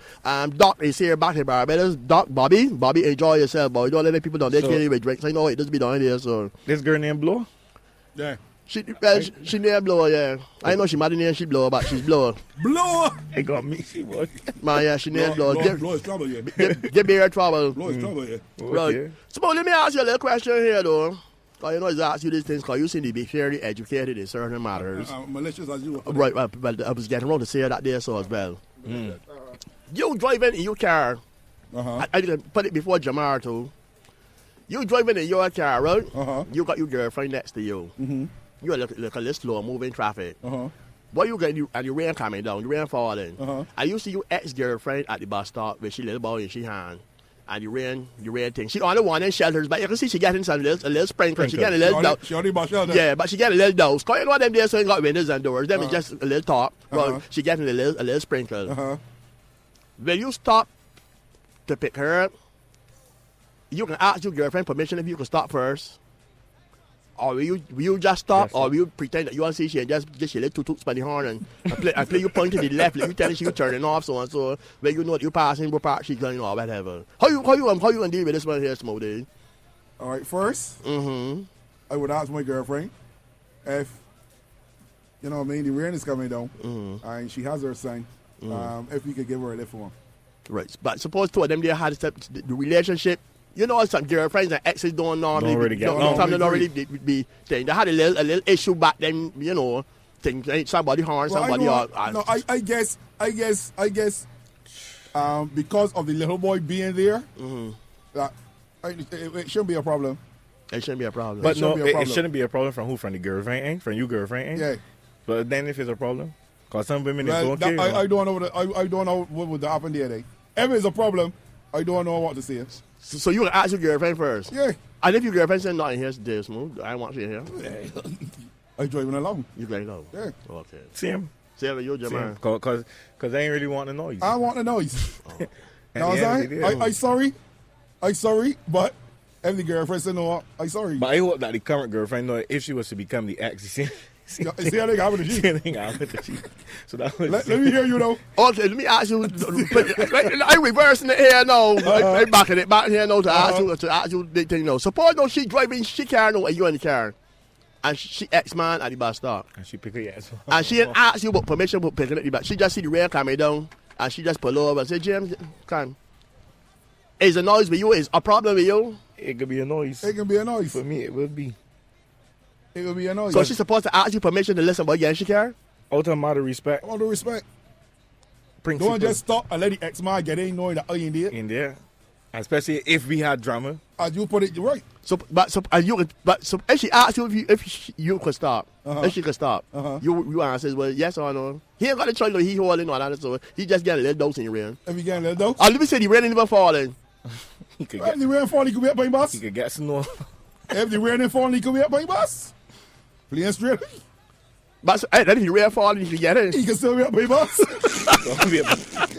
Doc is here back in Barbados. Doc, Bobby, enjoy yourself, boy. Don't let the people down there kill you with drinks. I know it doesn't be down there, so. This girl named Blow? Yeah. She named Blow, yeah. I know she mad in here, she Blow, but she's Blow. Blow! It got me, she was. Man, yeah, she named Blow. Blow is trouble, yeah. Give me her trouble. Blow is trouble, yeah. Right. So, let me ask you a little question here, though. Because you know, I ask you these things because you seem to be fairly educated in certain matters. Malicious as you are. Right, but I was getting around to say that there, so as well. You driving in your car. I didn't put it before Jamar, too. You driving in your car, right? You got your girlfriend next to you. You look a little slow moving traffic. What you get, and your rain coming down, your rain falling. And you see your ex-girlfriend at the bus stop with she little boy in she hand. And you ran thing. She on the one in shelters, but you can see she getting a little sprinkler. She getting a little dose. She already bought shelter. Yeah, but she getting a little dose. Cause you know them there so you got windows and doors. Them is just a little top. But she getting a little sprinkle. When you stop to pick her up, you can ask your girlfriend permission if you can stop first. Or will you just stop, yes, or will you pretend that you want to see she and just your little toots by the horn and play you point to the left, like you telling she you turning off, so and so. When you know that you passing, what part she's going or whatever. How you gonna deal with this one here, Smokey? All right, first, I would ask my girlfriend if, you know what I mean, the rain is coming down, and she has her sign, if we could give her a lift for him. Right, but suppose two of them there had the relationship. You know, some girlfriends and exes don't normally be thing. They had a little issue back then, you know, things somebody harm somebody. No, I guess, because of the little boy being there, it shouldn't be a problem. It shouldn't be a problem. But it shouldn't be a problem from who? From the girlfriend, ain't? From you girlfriend, ain't? Yeah. But then if it's a problem, because some women don't care. I don't know what would happen there. If it's a problem, I don't know what to say. So you can ask your girlfriend first? Yeah. And if your girlfriend said, "Not in here, Dave Smooth, I want you here." I driving along. You driving along? Yeah. Okay. Same. Same, you, Jamar. Because I ain't really want the noise. I want the noise. I'm sorry. I sorry, but if the girlfriend said no, I sorry. But I hope that the current girlfriend know if she was to become the ex, See how they got with the sheep. So that was Let me hear you, though. Okay, let me ask you. I reversing the hair now. I back it back here now to ask you the thing now. Suppose no, she driving, she car no, and you in the car. And she ex-man at the bus stop. And she pick her yes. And she didn't ask you about permission for picking up the bus. She just see the rail coming down. And she just pull over and say, James, come. Is a noise with you? Is a problem with you? It could be a noise. It can be a noise. For me, it would be. It will be a noise. So she's supposed to ask you permission to listen about she car? Out of matter of respect. All due respect. Principle. Don't just stop and let the ex-man get in knowing that I ain't there. In there. Especially if we had drama. As you put it, right. So if she asks you if you could stop, if she could stop, you answer well yes or no. He ain't got a choice. He holding on that, so he just getting a little dose in your rain. If he getting a little dose. Let me say the rain ain't even falling. If the rain falling, he could be up by the bus. He could get snow. If the rain ain't falling, he could be up by the bus. Playing straight. But then if the rain falling, you can get it. He can still be up by the bus.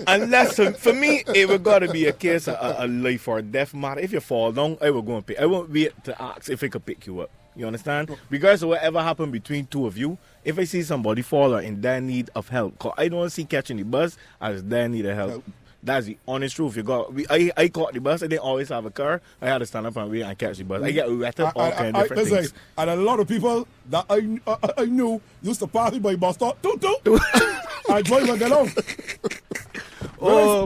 Unless for me, it would gotta be a case of a life or death matter. If you fall down, I will go and pick. I won't wait to ask if I could pick you up. You understand? Regardless of whatever happened between two of you, if I see somebody fall or in dire need of help, cause I don't see catching the bus as dire need of help. That's the honest truth. I caught the bus. I didn't always have a car. I had to stand up and wait and catch the bus. I get wetted all kind of different things. And a lot of people that I knew used to pass me by bus stop. Toot. I drive and get on.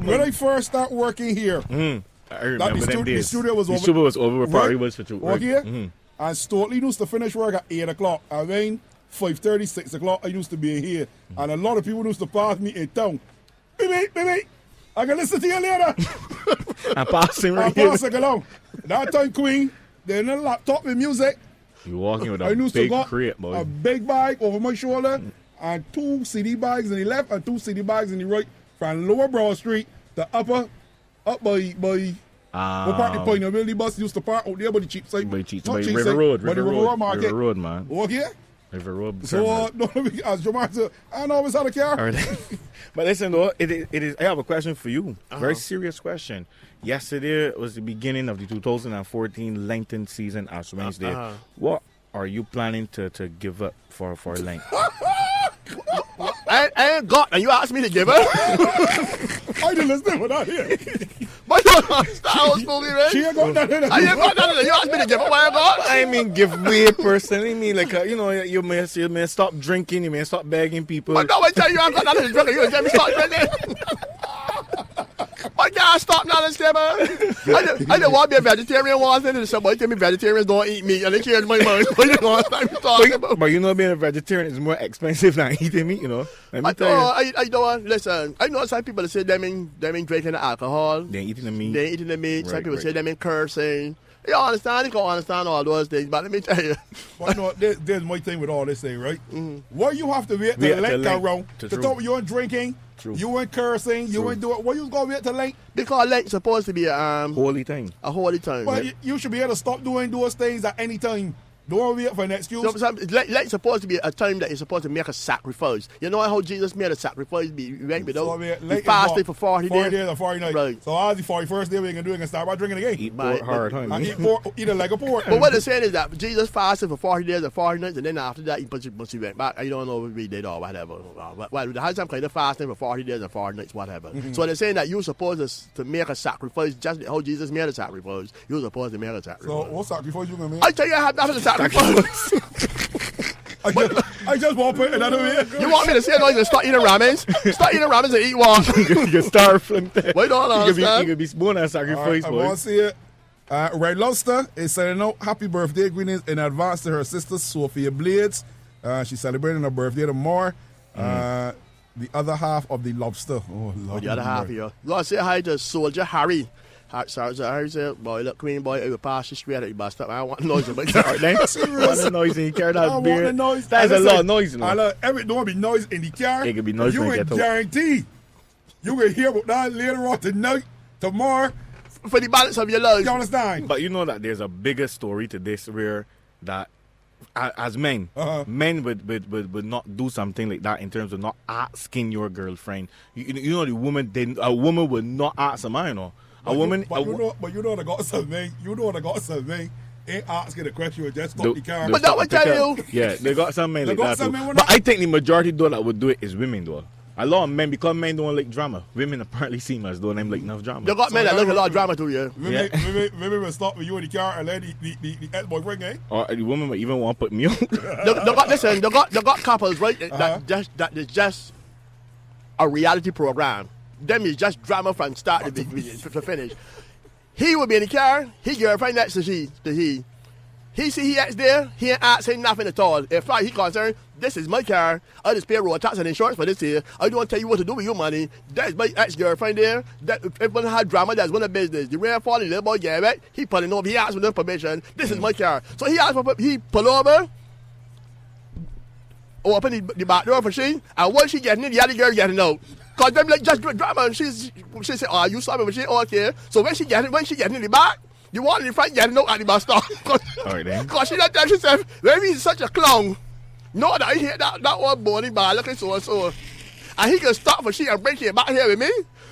When I first start working here, I remember them days. The studio was over. The studio was over. Probably was for you. Work here. And Stoltly used to finish work at 8 o'clock. I mean, 5:30, 6 o'clock, I used to be here. And a lot of people used to pass me in town. Baby, I can listen to you later. I'm passing right here. I'm passing along. That time, Queen, they're in a laptop with music. You're walking with a big crate, boy. A big bag over my shoulder and 2 CD bags in the left and 2 CD bags in the right from Lower Broad Street to up by what part of the point? The bus used to park out there by the cheap side. By River Road. By the River Road Market. River Road, man. Okay? River Road. So, as Jamar said, I always had a car. But listen, though, it is. I have a question for you. Very serious question. Yesterday was the beginning of the 2014 Lenten season at Wednesday. What are you planning to give up for Lent? I ain't got, and you asked me to give her? I didn't listen to that here. But you don't understand how it's supposed to be, right? She ain't got nothing. I ain't got nothing. You asked me to give her what I got? I mean, give way personally. I mean, like, you may stop drinking, you may stop begging people. But no, I tell you, I ain't got nothing to drink. You tell me stop drinking. I can't stop now, man. I don't want to be a vegetarian once, and somebody tell me vegetarians don't eat meat, and they change my mind. But you know, being a vegetarian is more expensive than eating meat, you know. Let me tell you. I don't want, listen, I know some people that say them in drinking the alcohol. They ain't eating the meat. They ain't eating the meat. Some people say them in cursing. You understand? You can't understand all those things, but let me tell you. But no, there's my thing with all this thing, right? Why you have to wait till late around to talk you ain't drinking, you ain't cursing, you ain't doing. Why you gonna wait till late? Because late supposed to be a holy thing. A holy time. But you should be able to stop doing those things at any time. Don't wait for an excuse. Lent supposed to be a time that you're supposed to make a sacrifice. You know how Jesus made a sacrifice? He fasted for 40 days. 40 days or 40 nights. Right. So as the 41st day, we can do it and start by drinking again. Eat pork hard, huh? Eat a leg of pork. But what they're saying is that Jesus fasted for 40 days and 40 nights, and then after that, he went back. I don't know if he did or whatever. But the high time kind of fasting for 40 days and 40 nights, whatever. So they're saying that you're supposed to make a sacrifice, just how Jesus made a sacrifice. You're supposed to make a sacrifice. So what sacrifice you going to make? I tell you, I have nothing to sacrifice. I just want to put it another way. You want me to say no? You start eating ramens? Start eating ramens and eat what? You can starve from that. Wait on, you could be born as sacrifice, I want to see it. Red Lobster is sending out happy birthday greetings in advance to her sister Sophia Blades. She's celebrating her birthday tomorrow. The other half of the lobster. Oh, Lord. The other half, yeah. Let's say hi to Soldier Harry. Sorry, Harry said, boy, look, Queen boy, I will pass you straight at your bus stop. I don't want noise in my car. Want noise in your car? That's beer. Noise. That's a lot of noise, you know. Every don't be noise in the car. It could be noise when you get to guarantee you will hear about that later on tonight, tomorrow. For the balance of your life. You understand? But you know that there's a bigger story to this where that as men, men would not do something like that in terms of not asking your girlfriend. You know, a woman would not ask a man, you know. But you know what I got something. You know what I got something. ain't asking the question, just stop the car. But that would tell you. Yeah, they got some men They like got that some too. men with But that. I think the majority though that would do it is women though. A lot of men, because men don't like drama. Women apparently seem as though they like enough drama. They got men that look a lot of drama too, yeah. Women will stop with you in the car and let the ex-boyfriend, eh? Or the woman might even want to put me on. They got couples, right? That is just a reality program. Them is just drama from start to finish. He will be in the car. His girlfriend next to he. He see he acts there. He ain't asking nothing at all. In fact, he concerned. This is my car. I just pay road tax and insurance for this here. I don't tell you what to do with your money. That's my ex-girlfriend there. That if everyone had drama, that's one of the business. The rainfall, the little boy get back. He pulling over. He asked for no permission. This is my car. So he asked for he pull over. Open the back door for she. And once she getting in, the other girl getting out. Cause them like just drama. And she said, "Oh, you saw me?" But she okay. So when she getting in the back. You want in the front, you know, at the bus stop. All right, then. Because she that she said, maybe he's such a clown. No, that I hear that one boy bad looking so and so. And he can stop for she and bring she back here with me.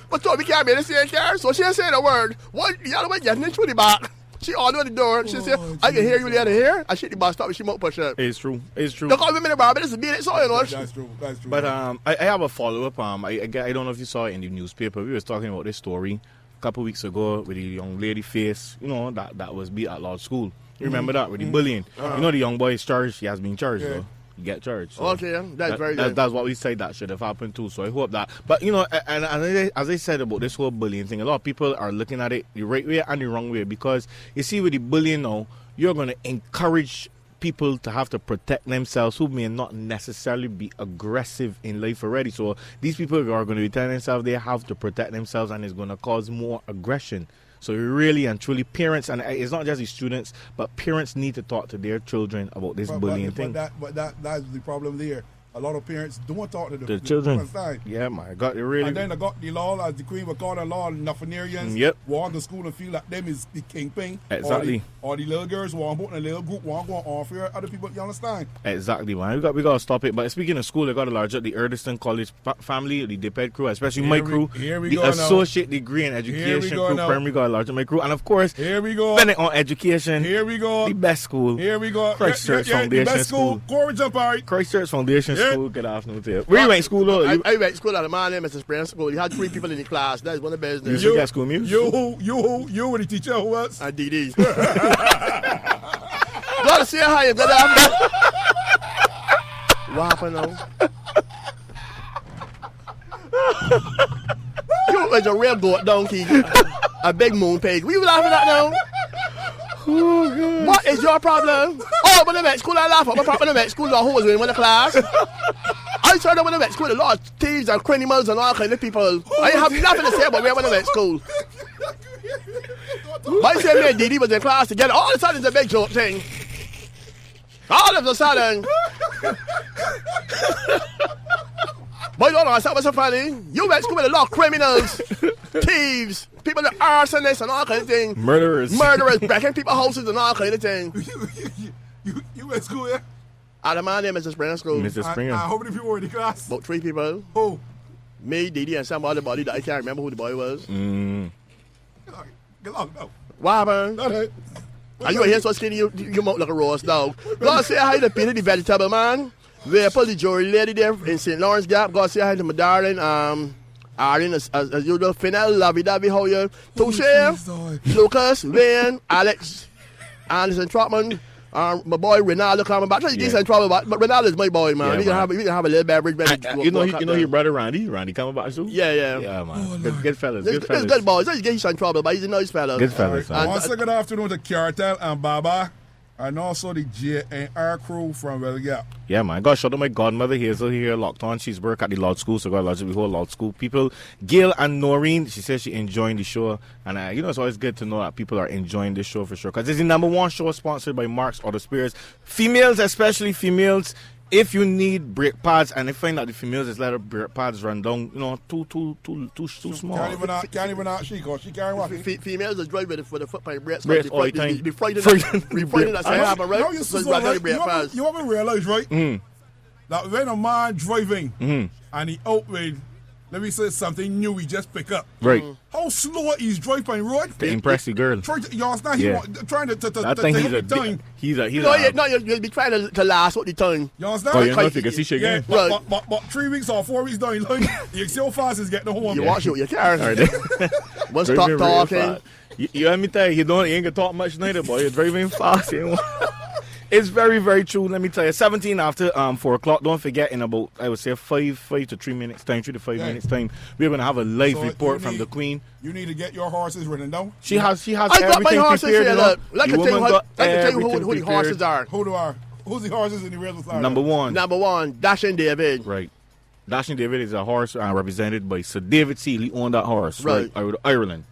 But so we can't be in the same car. So she ain't saying a word. What the other way getting into the back. She all over the door. She said, I can hear you there here. I shit the bus stop and she won't push up. It's true. Look how women about this is being it so you know. That's true. But I have a follow-up. I don't know if you saw it in the newspaper. We was talking about this story couple weeks ago with the young lady face, that was beat at law school. You remember that with the bullying? The young boy is charged. He has been charged, though. You get charged. So okay, that's very good. That's what we said that should have happened too. So I hope that. But and as I said about this whole bullying thing, a lot of people are looking at it the right way and the wrong way because you see with the bullying now, you're going to encourage people to have to protect themselves who may not necessarily be aggressive in life already. So these people are going to be telling themselves they have to protect themselves and it's going to cause more aggression. So really and truly parents, and it's not just the students, but parents need to talk to their children about this bullying thing. But that's the problem there. A lot of parents don't talk to the children. Yeah, my God, they really. And then they got the law, as the Queen would call the law, Nothinarians. Yep. Want to school and feel like them is the kingpin. Exactly. Or the little girls want to put in a little group, want to go on for other people. You understand? Exactly, man. We got to stop it. But speaking of school, they got to large up the Erdiston College family, the DPED crew, especially my crew. The associate degree in education crew, primary got to large up my crew, and of course, here we go. Spending on education. Here we go. The best school. Here we go. Christchurch Foundation the best school. Corey Jamar. Christchurch Foundation School. Good afternoon to you. Where you went to school though? I went to school at my name, Mr. Spring School. You had 3 people in the class. That's one of the business. You got school music? You were the teacher who was? And DD. Gotta see how you got that. What happened now? You was a real goat donkey. A big moon pig. What you laughing at now? Oh, what is your problem? Oh, when I went to school, I laugh at my problem. When I went to school, the who was in the class. I started when I went to school, a lot of thieves and criminals and all kind of people. I have nothing to say about where when I went to school. My same man Didi was in class together. All of a sudden, it's a big joke thing. All of a sudden. But you don't understand what's so funny? You went to school with a lot of criminals, thieves, people that are arsonists and all kind of thing. Murderers, breaking people's houses and all kind of thing. You went to school, yeah? My name is Mr. Springer School. Mr. Springer. How many people were in the class? About 3 people. Who? Me, Didi, and some other body that I can't remember who the boy was. Get long, no. What happened? Are you here so skinny you mouth like a roast dog? God say hi to Peter the vegetable man. We put the jury lady there in St. Lawrence Gap. God say hi to my darling, Arlen, as usual, Finel, Lovey Dovey, how you? Touche, Lucas, Wayne, Alex, Anderson Trotman. My boy Ronaldo coming back. He's decent trouble, but Ronaldo is my boy, man. Yeah, we can have a little beverage. You know your brother Randy coming back too. Yeah, man. Oh, good fellas. He's good boys. He's getting some trouble, but he's a nice fella. Good fellas. Also, good afternoon to Cartel and Baba, and also the JNR crew from Well Gap. Yeah, man. Got shout out my godmother Hazel here locked on. She's work at the Lord School, so got lots of the whole Lord School people. Gail and Noreen, she says she enjoying the show, and it's always good to know that people are enjoying the show for sure, because it's the #1 show sponsored by Mark's Auto Spares. Females, especially females. If you need brake pads and you find that the females is let her brake pads run down, too small. Can't even ask she can't walk. Females are driving with the foot pipe brakes. Brakes all the time. Be frightened that I have a right. You haven't realized, right? That when a man driving and he out with let me say something new we just pick up. Right. How slow he's driving on the road? To impress the girl. Y'all not trying to I think take the time. You'll be trying to last what the time. You understand? Oh, you know if you can see she again. But 3 weeks or 4 weeks down the line, you see how fast he's getting home. You watch it with your car. Once stop talking. You let me tell you, he ain't gonna talk much later, boy. It's driving fast. It's very, very true. Let me tell you, 17 after 4 o'clock. Don't forget, in about, I would say, 5 to 3 minutes time, 3 to 5 minutes time, we're going to have a live report from the Queen. You need to get your horses written down. She has I got my horses prepared. here. Let me tell you who the horses are. Who's the horses in the real side? Number one, Dashing David. Right. Dashing David is a horse represented by Sir David Seeley on that horse. Right. Out of Ireland.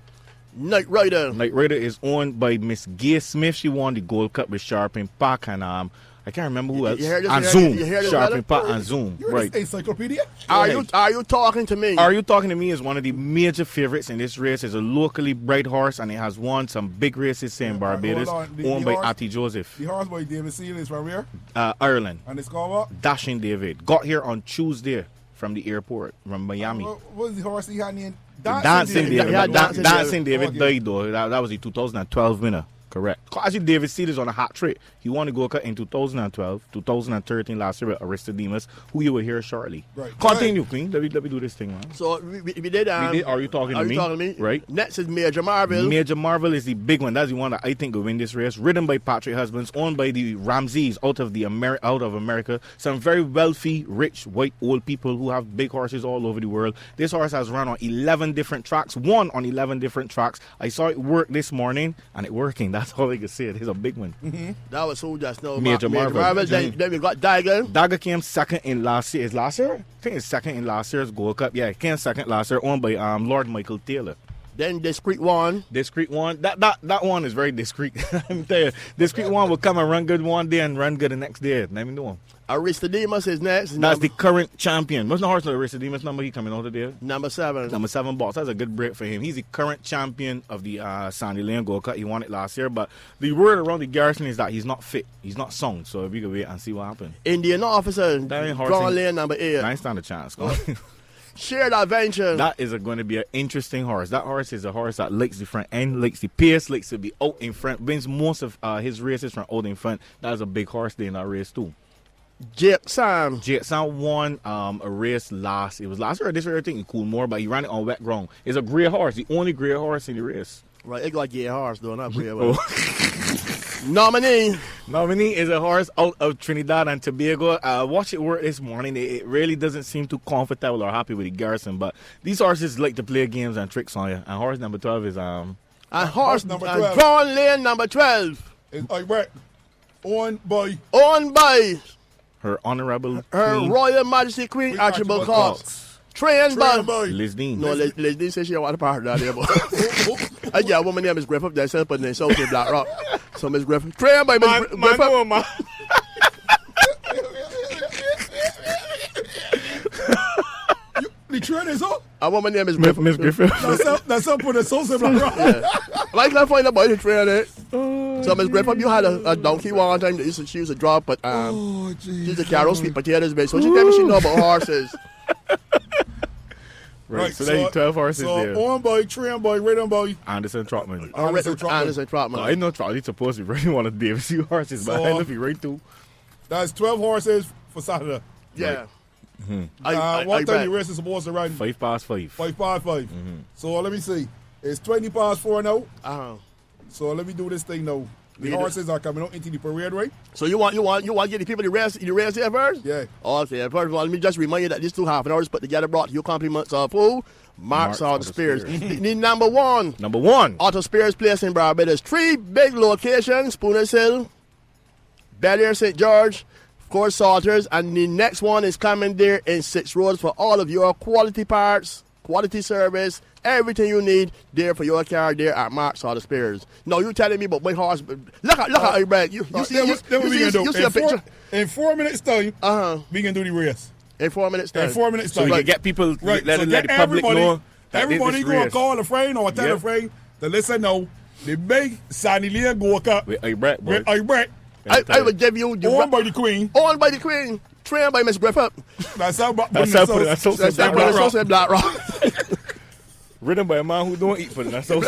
Night Rider is owned by Miss Gay Smith. She won the Gold Cup with Sharping Park and I can't remember who else. And Zoom. Sharping Park and Zoom. Right. Encyclopedia. Are you talking to me? Are You Talking to Me is one of the major favorites in this race. It's a locally bred horse and it has won some big races in Barbados, owned by Atty Joseph. The horse by David Seeley is from where? Ireland. And it's called what? Dashing David. Got here on Tuesday from the airport from Miami. What was the horse he had named? Dancing David. Dancing David okay. died though. That was the 2012 winner. Correct. Actually, David Seeley is on a hot trick. He won the Gold Cup in 2012, 2013 last year with Aristodemus, who you will hear shortly. Right. Continue, Queen. Let me do this thing, man. So we did. Are You Talking to Me? Right. Next is Major Marvel. Major Marvel is the big one. That's the one that I think will win this race. Ridden by Patrick Husbands, owned by the Ramseys out of America. Some very wealthy, rich, white, old people who have big horses all over the world. This horse has run on 11 different tracks. Won on 11 different tracks. I saw it work this morning, and it working. That's all I can say. It's a big one. Mm-hmm. That was who just know. Major Marvel. Then we got Dagger. Dagger came second in last year. Is last year? I think it's second in last year's Gold Cup. Yeah, it came second last year, owned by Lord Michael Taylor. Then Discreet One. That one is very discreet. Let me tell you, Discreet One will come and run good one day and run good the next day. Let me know. Aristodemus is next. That's the current champion. What's the horse of Aristodemus number he coming out of there? Number 7. Number 7 boss. That's a good break for him. He's the current champion of the Sandy Lane Gold Cup. He won it last year, but the word around the garrison is that he's not fit. He's not sung. So we can wait and see what happens. Indian Officer. Drawn Lane number 8. I ain't stand a chance. Shared Adventure. That is going to be an interesting horse. That horse is a horse that likes the front end, likes the pace, likes to be out in front, wins most of his races from out in front. That is a big horse there in that race too. Jake Sam won a race last. It was last year or this year, I think he cooled more, but he ran it on wet ground. It's a grey horse, the only grey horse in the race. Right, it got gay horse though, not grey. Nominee is a horse out of Trinidad and Tobago. Watch it work this morning. It really doesn't seem too comfortable or happy with the garrison, but these horses like to play games and tricks on you. And horse number 12 is horse number 12. Drawn Lane number 12. Owned by Her Honorable Queen. Royal Majesty Queen Archibald Cox. Trained by Liz Dean. No, Liz Dean says she don't want to part of that there, but a woman named Miss Griffith, they set up in the South in Black Rock. So Miss Griffith. Trained by Miss Griffith. The train is up. A woman named Miss Griffith. That's up for the South in Black Rock. Yeah. I can't find a boy to train it. So Miss Griffith, you had a donkey one time that she used to drop, but she used to carry sweet potatoes, babe. So she tell me she know about horses. Right, so there 12 horses there. So owned by, trained by, ridden by Anderson Trotman. Anderson Trotman. I know Trotman's supposed to be running one of the DFC horses, but I know if he right too. That's 12 horses for Saturday. Yeah. Right. Mm-hmm. What time the race is supposed to run? 5 past 5. 5 past 5. Mm-hmm. So let me see. It's 20 past 4 now. Uh-huh. So let me do this thing now. The horses are coming out into the parade, right? So you want to get the people to rest there first? Yeah. Okay. First of all, let me just remind you that this 2 half an hours put together brought to you compliments of who? Marks Auto Spears. The number one. Auto Spears place in Barbados. 3 big locations: Spooners Hill, Bel Air, St. George, of course Salters, and the next one is coming there in 6 Roads for all of your quality parts, quality service, everything you need there for your car there at Marks Auto Spears. No, you telling me about my horse? Look at Ibrahim. You see a picture. In 4 minutes time, we can do the race. In 4 minutes time. So we can get people, let the public know. Everybody go and call a friend or tell a friend to listen now. The big Sandy Lane Gold Cup with Ibrahim. I will give you owned by the Queen. 3 trained by Miss Griffith. That's how Black Rock. Written by a man who don't eat pudding. That's so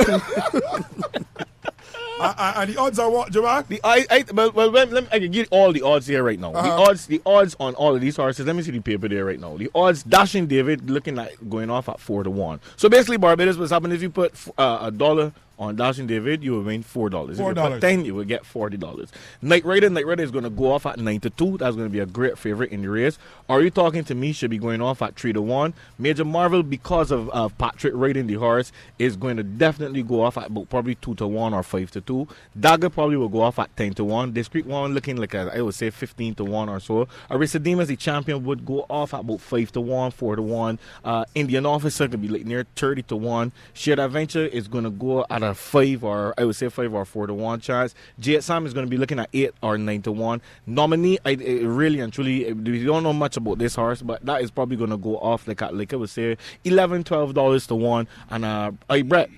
and the odds are what, Jamar? I can get all the odds here right now. The odds on all of these horses. Let me see the paper there right now. The odds, Dashing David looking at going off at 4-1. So basically, Barbados, what's happening if you put $1 on Dashing David, you will win $4. If you put 10, you will get $40. Night Rider is going to go off at 9-2. That's going to be a great favorite in the race. Are you talking to me? Should be going off at 3-1. Major Marvel, because of Patrick riding the horse, is going to definitely go off at about probably 2-1 or 5-2. Dagger probably will go off at 10-1. Discreet One looking like I would say 15-1 or so. Aristodemus, the champion, would go off at about 5-1, 4-1. Indian Officer could be like near 30-1. Shared Adventure is going to go at a 5 or 4-1 chance. J. Sam is going to be looking at 8 or 9-1. Nominee, I really and truly, we don't know much about this horse, but that is probably going to go off like I would say $11-12 to 1. And I bet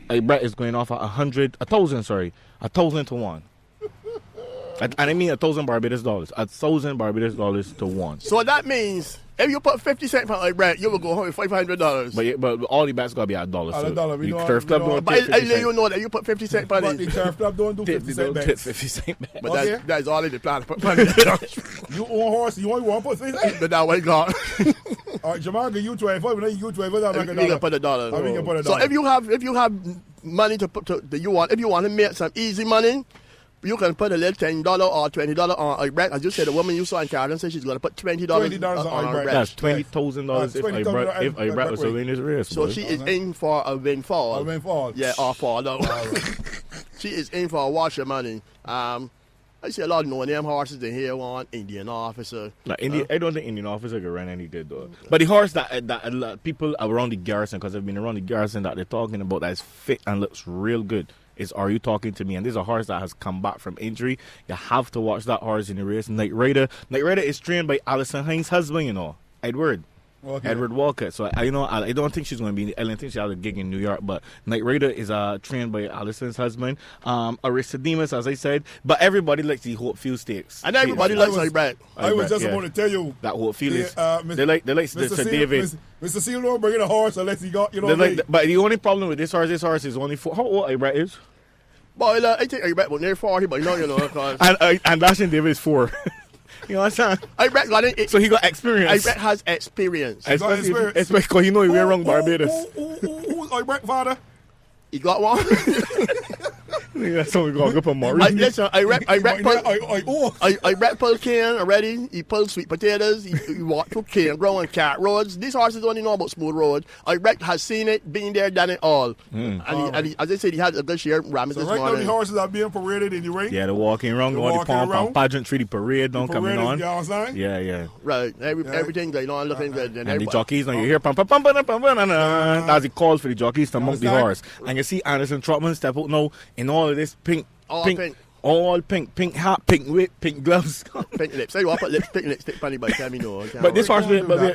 is going off at 1,000 to 1. And I mean $1,000 Barbados to 1. So that means if you put 50 cents on Brett, you will go home with $500. But all the bets gotta be at $1. $1. Turf Club don't but I let you know that you put 50 cents on But the Turf Club don't do 50 cent bets. 50 cent bet. But Okay. that is all in the plan. Put money. You own horse, you only want to put 50 cents? But that way gone. All right, Jamar, give you 25. When you 25, I'll make We can put $1. We can put $1. So if you have money to put if you want to make some easy money, you can put a little $10 or $20 on a bread. As you said, the woman you saw in Carolyn said she's going to put $20 on her bread. That's $20,000 if I was to win this race. So she is in for a windfall. A windfall. Yeah, or fall though. She is in for a wash of money. I see a lot of no-name horses in here want Indian Officer. I don't think Indian Officer can run any good though. But the horse that people around the garrison, because I've been around the garrison, that they're talking about that is fit and looks real good, is Are You Talking to Me? And this is a horse that has come back from injury. You have to watch that horse in the race. Night Rider is trained by Alison Hines' husband, Edward. Okay. Edward Walker. So I don't think she's going to be. I don't think she has a gig in New York. But Night Rider is trained by Allison's husband. Aristodemus, as I said. But everybody likes the Hopefield Stakes. And everybody likes Night Rider. I was just about to tell you that Hopefield is. They like Sir David. Mr. Seal don't bring in a horse unless he got But the only problem with this horse is only 4. How old Ibrat is? Boy, I think Ibrat was near 40, but cause and Dashing David is 4. You know what I'm saying? Ibrat got it. So he got experience. Ibrat has experience. Especially because he we're wrong Barbados. Who's Ibrat father? He got one. That's how we got to go for more. Listen, I rep pull cane already. He pulled sweet potatoes. He walked through cane growing cat roads. These horses only know about smooth roads. I rep has seen it, been there, done it all. And he, as I said, he had a good share of rabbits this right morning. now the horses are being paraded in the ring. Yeah, they're walking around. All the pom-pom pageantry, the parade don't coming on. You know what I'm saying? Yeah. Right. Everything going on looking good. And the jockeys, now you hear pom pom pom pom pom pom. That's the call for the jockeys to mount the horse. And you see Anderson Trotman step out now in all of this pink hat, pink whip, pink gloves, pink lips. So you want to put pink lipstick funny by the time you know. But this horse,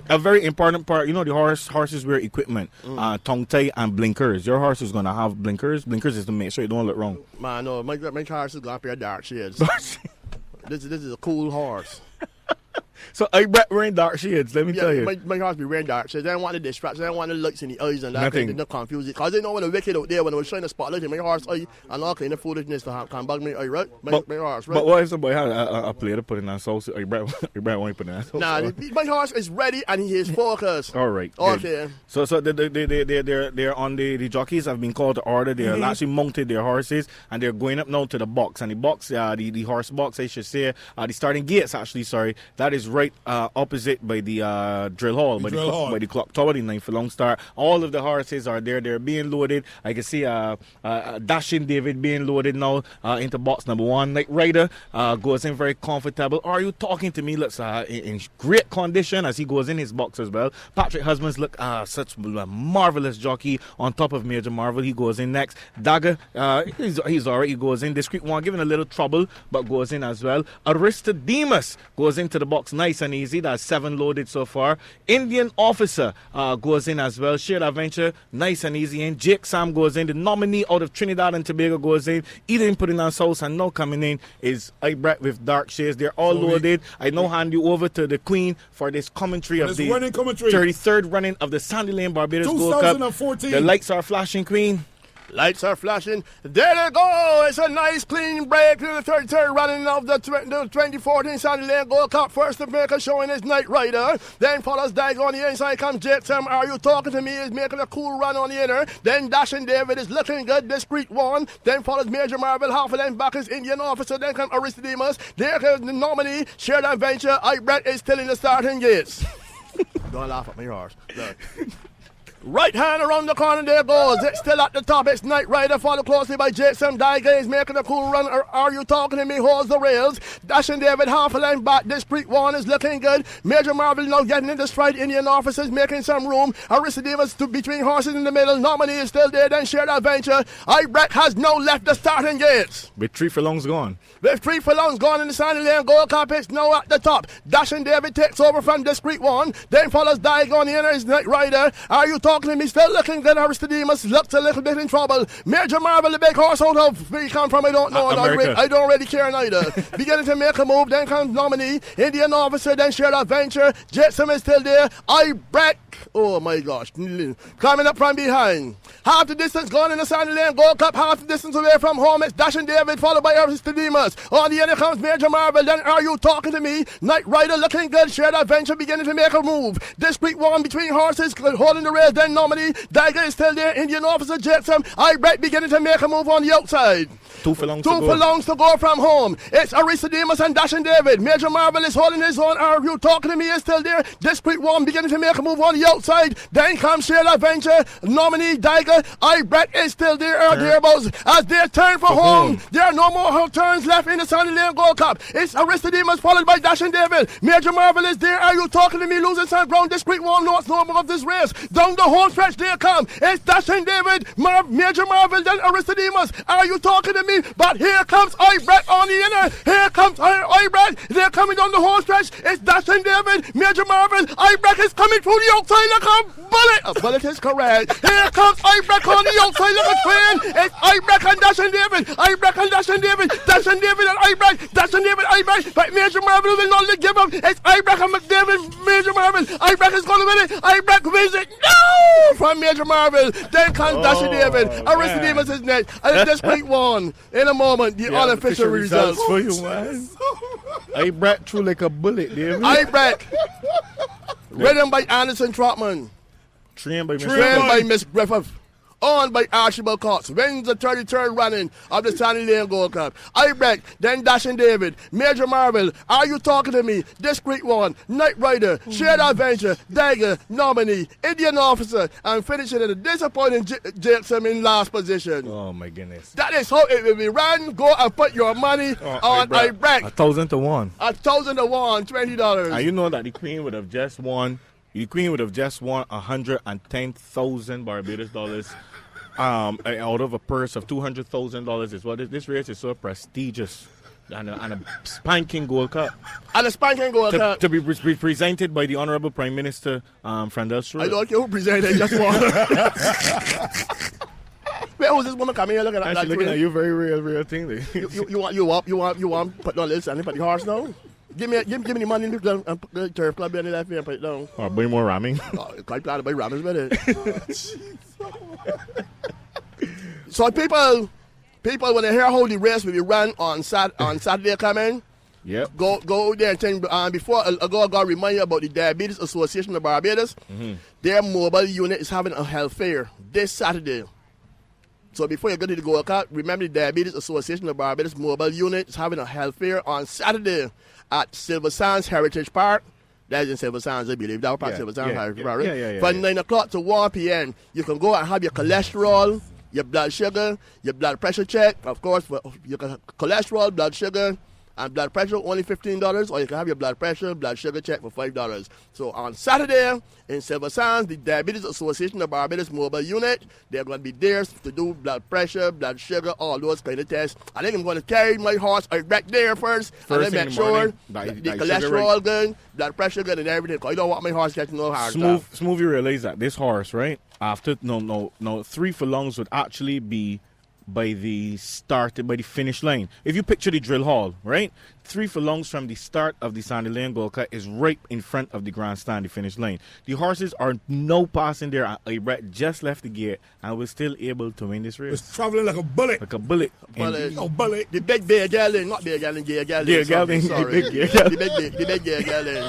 a very important part. The horses wear equipment, tongue tie and blinkers. Your horse is gonna have blinkers. Blinkers is to make sure you don't look wrong. Man, no, my horse is gonna pair dark shades. This is a cool horse. So I wearing dark shades, let me tell you. My horse be wearing dark shades. I don't want the distraction. I don't want the lights in the eyes and that kind of confuse it. Because they know when the wicked out there, when I was trying to spotlight in my horse eye and all kind of foolishness to can bug me eye, right? My horse, right? But what if somebody had a player to put in that sauce? You won't put in that sauce. Nah, my horse is ready and he is focused. All right. Okay. So they're on the jockeys have been called to order. They're actually mounted their horses and they're going up now to the box. And the box, the horse box, I should say, the starting gates actually, sorry, that is right opposite by the drill hall, by the clock tower, the 9 furlong start. All of the horses are there. They're being loaded. I can see Dashing David being loaded now into box number 1. Night Rider goes in very comfortable. Are You Talking to Me? Looks in great condition as he goes in his box as well. Patrick Husbands look such a marvelous jockey on top of Major Marvel. He goes in next. Dagger, he's alright. He goes in. Discreet One giving a little trouble, but goes in as well. Aristodemus goes into the box looks nice and easy. That's 7 loaded so far. Indian Officer goes in as well. Shared Adventure, nice and easy. And Jake Sam goes in. The nominee out of Trinidad and Tobago goes in. Eden putting on sauce, and now coming in is Ibrat with Dark Shades. They're all loaded. I now hand you over to the Queen for this commentary of the 33rd running of the Sandy Lane Barbados Gold Cup. 2014. The lights are flashing, Queen. Lights are flashing. There they go. It's a nice clean break to the 33rd running of the 2014 Sandy Lane Gold Cup. First America showing is Knight Rider. Then follows Dag on the inside. Comes Jet Sam. Are You Talking to Me? Is making a cool run on the inner. Then Dashing David is looking good. Discreet one. Then follows Major Marvel. Half a length back is Indian Officer. Then comes Aristodemus. There comes the nominee. Shared Adventure. Ibrat is still in the starting gates. Don't laugh at me, horse. Look. Right hand around the corner, there goes. It's still at the top. It's Knight Rider, followed closely by Jason Daiga. Is making a cool run. Are You Talking to Me? Holds the rails. Dashing David, half a length back. Discreet one is looking good. Major Marvel now getting into stride. Indian Officers making some room. Arista Davis between horses in the middle. Nominee is still there. Then Shared Adventure. Ibrat has now left the starting gates. With 3 furlongs gone. With 3 furlongs gone in the Sandy Lane Gold Cup, it's now at the top. Dashing David takes over from Discreet one. Then follows Daiga on the inner is Knight Rider. Are You Talking to Me? Still looking good. Aristodemus looks a little bit in trouble. Major Marvel, the big horse out of where he come from, I don't know. I don't really care neither. Beginning to make a move. Then comes nominee. Indian Officer. Then Shared Adventure. Jetson is still there. Ibrat. Oh my gosh. Coming up from behind. Half the distance gone in the Sandy Lane Gold Cup. Half the distance away from home. It's Dashing David followed by Aristodemus. On the end comes Major Marvel. Then Are You Talking to Me? Knight Rider looking good. Shared Adventure beginning to make a move. Discreet one between horses holding the rail. Then nominee. Daiga is still there. Indian Officer Jetson. Ibrat beginning to make a move on the outside. 2 furlongs to go from home. It's Aristodemus and Dashing David. Major Marvel is holding his own. Are You Talking to Me? Is still there. Discreet one beginning to make a move on the outside. Then comes Shared Adventure. Nominee Daiga. Ibrat is still there or thereabouts. As they turn for home. There are no more turns left in the Sandy Lane Gold Cup. It's Aristodemus followed by Dashing David. Major Marvel is there. Are You Talking to Me? Losing some ground. Discreet one knows no more of this race. Down the home stretch they come. It's Dashing David. Major Marvel. Then Aristodemus. Are You Talking to Me? But here comes Ibrat on the inner. Here comes Ibrat. They're coming down the home stretch. It's Dashing David. Major Marvel. Ibrat is coming through the outside. Look a bullet. A bullet is correct. Here comes Ibrat on the outside. Look a train. It's Ibrat and Dashing David. Ibrat and Dashing David. Dashing David and Ibrat. Dashing David, Ibrat. But Major Marvel will not give up. It's Ibrat and McDavid. Major Marvel. Ibrat is going to win it. Ibrat wins it. No! From Major Marvel. Then comes Dashing David. Aristodemus is next. And Discreet one. In a moment, the unofficial results for you, man. Ibrat threw like a bullet, David. Ibrat. Ridden by Anderson Trotman. Trained by Miss Griffith. Owned by Archibald Cox. Wins the 33rd running of the Sandy Lane Gold Cup. Ibrat, then Dashing David. Major Marvel. Are You Talking to Me? Discreet one. Knight Rider. Shared Adventure. Dagger. Nominee. Indian Officer. And finishing in a disappointing Jackson in last position. Oh my goodness. That is how it will be run. Go and put your money on Ibrat. 1,000 to 1. 1,000 to 1. $20. And you know that the Queen would have just won. The Queen would have just won 110,000 Barbados dollars. Out of a purse of $200,000 is what this race is so prestigious, and a spanking Gold Cup. And a spanking Gold Cup to be presented by the Honorable Prime Minister Frandel Stewart. I don't care who presented, just one. Wait, who's this woman coming here looking at that? Looking at you, very real thing. You want put on this and put the horse down? Give me the money in the turf club and left and put it down. Or buy more ramming. Quite glad to buy rammings with it. So people when they hear how the race will be run on Saturday coming, yep. Go there and think, before I go remind you about the Diabetes Association of Barbados. Mm-hmm. Their mobile unit is having a health fair this Saturday. So before you go to the Gold Cup, remember the Diabetes Association of Barbados mobile unit is having a health fair on Saturday at Silver Sands Heritage Park. That's in Silver Sands, I believe. That was part Silver Sands Heritage Park, right? From 9 o'clock to 1 p.m., you can go and have your cholesterol, your blood sugar, your blood pressure check, of course, for your cholesterol, blood sugar, And blood pressure only $15, or you can have your blood pressure, blood sugar check for $5. So on Saturday in Silver Sands, the Diabetes Association of Barbados Mobile Unit, they're going to be there to do blood pressure, blood sugar, all those kind of tests. I think I'm going to carry my horse right there first and then make sure the cholesterol good, blood pressure good, and everything. Because I don't want my horse getting no heart attack. Smooth, you realize that this horse, right? After 3 furlongs would actually be by the finish line. If you picture the drill hall, right? 3 furlongs from the start of the Sandy Lane Gold Cup is right in front of the grandstand, the finish line. The horses are no passing there. Brett just left the gate and was still able to win this race. It's traveling like a bullet. Like a bullet. Bullet. The big bear gelding, not bear gelding, gear gelding. Sorry. The big gear gelding.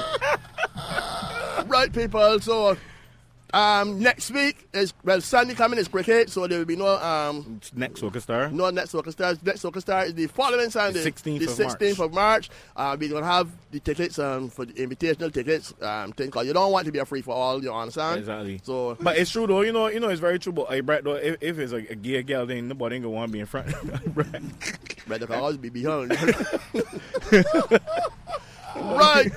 Right, people, so next week is Sunday coming is cricket, so there will be no next Soccer Star. No next Soccer Star. Next Soccer Star is the following Sunday, the 16th of March. We're gonna have the tickets for the invitational tickets. Because you don't want to be a free for all. You understand? Exactly. So, but it's true though. You know, it's very true. But Brett, though, if it's a gear girl, then nobody ain't gonna want to be in front. Brett can always be behind. Right.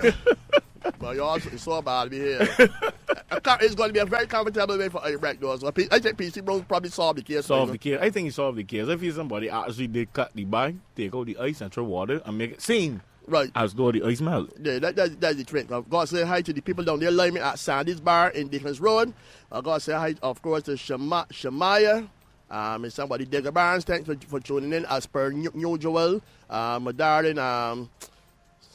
But y'all, it's so bad to be here. It's going to be a very comfortable way for Iraq, though. So I think PC Brown probably solved the case. I think he solved the case. If he's somebody actually did cut the bag, take out the ice and throw water and make it seem right as though the ice melt. Yeah, that's the trick. I've got to say hi to the people down there lining at Sandy's Bar in Dickens Road. I've got to say hi, of course, to Shamaya. And somebody Digger Barnes. Thanks for tuning in as per usual. My darling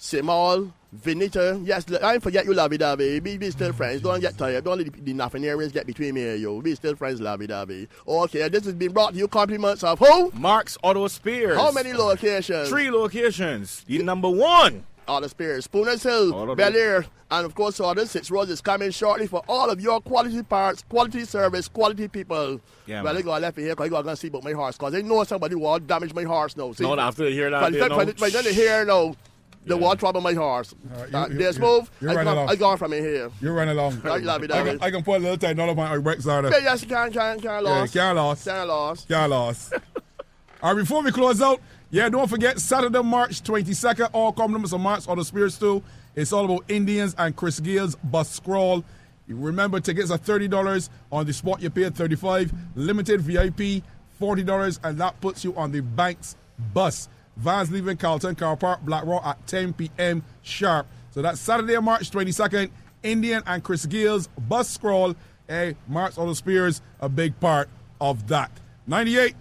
Simol, Vinita, yes, I forget you, lovey-dovey. Be still friends. Don't get tired. Don't let the nothing areas get between me and you. Be still friends, lovey-dovey. Okay, this has been brought to you compliments of who? Mark's Auto Spares. How many locations? 3 locations. The number 1. Auto Spares, Spooners Hill, Bel Air, and of course, Auto 6 Roads is coming shortly for all of your quality parts, quality service, quality people. Yeah, well, I got left here because I got to see about my horse because I know somebody will damage my horse now. See? No, after they hear that, but then they hear now. The one trouble my horse. There's move. I gone from in here. You run along. Right, I can put a little time. None of my breaks are there. Yes, can't lost. Can't lost. All right, before we close out, don't forget Saturday, March 22nd. All compliments of Mark's Auto Spares too. It's all about Indians and Chris Gale's bus scroll. Remember, tickets are $30. On the spot, you pay $35. Limited VIP, $40, and that puts you on the Banks bus. Vans leaving Carlton Car Park, Black Rock at 10 p.m. sharp. So that's Saturday, March 22nd. Indian and Chris Gale's bus scroll. Mark's Auto Spares, a big part of that. 98.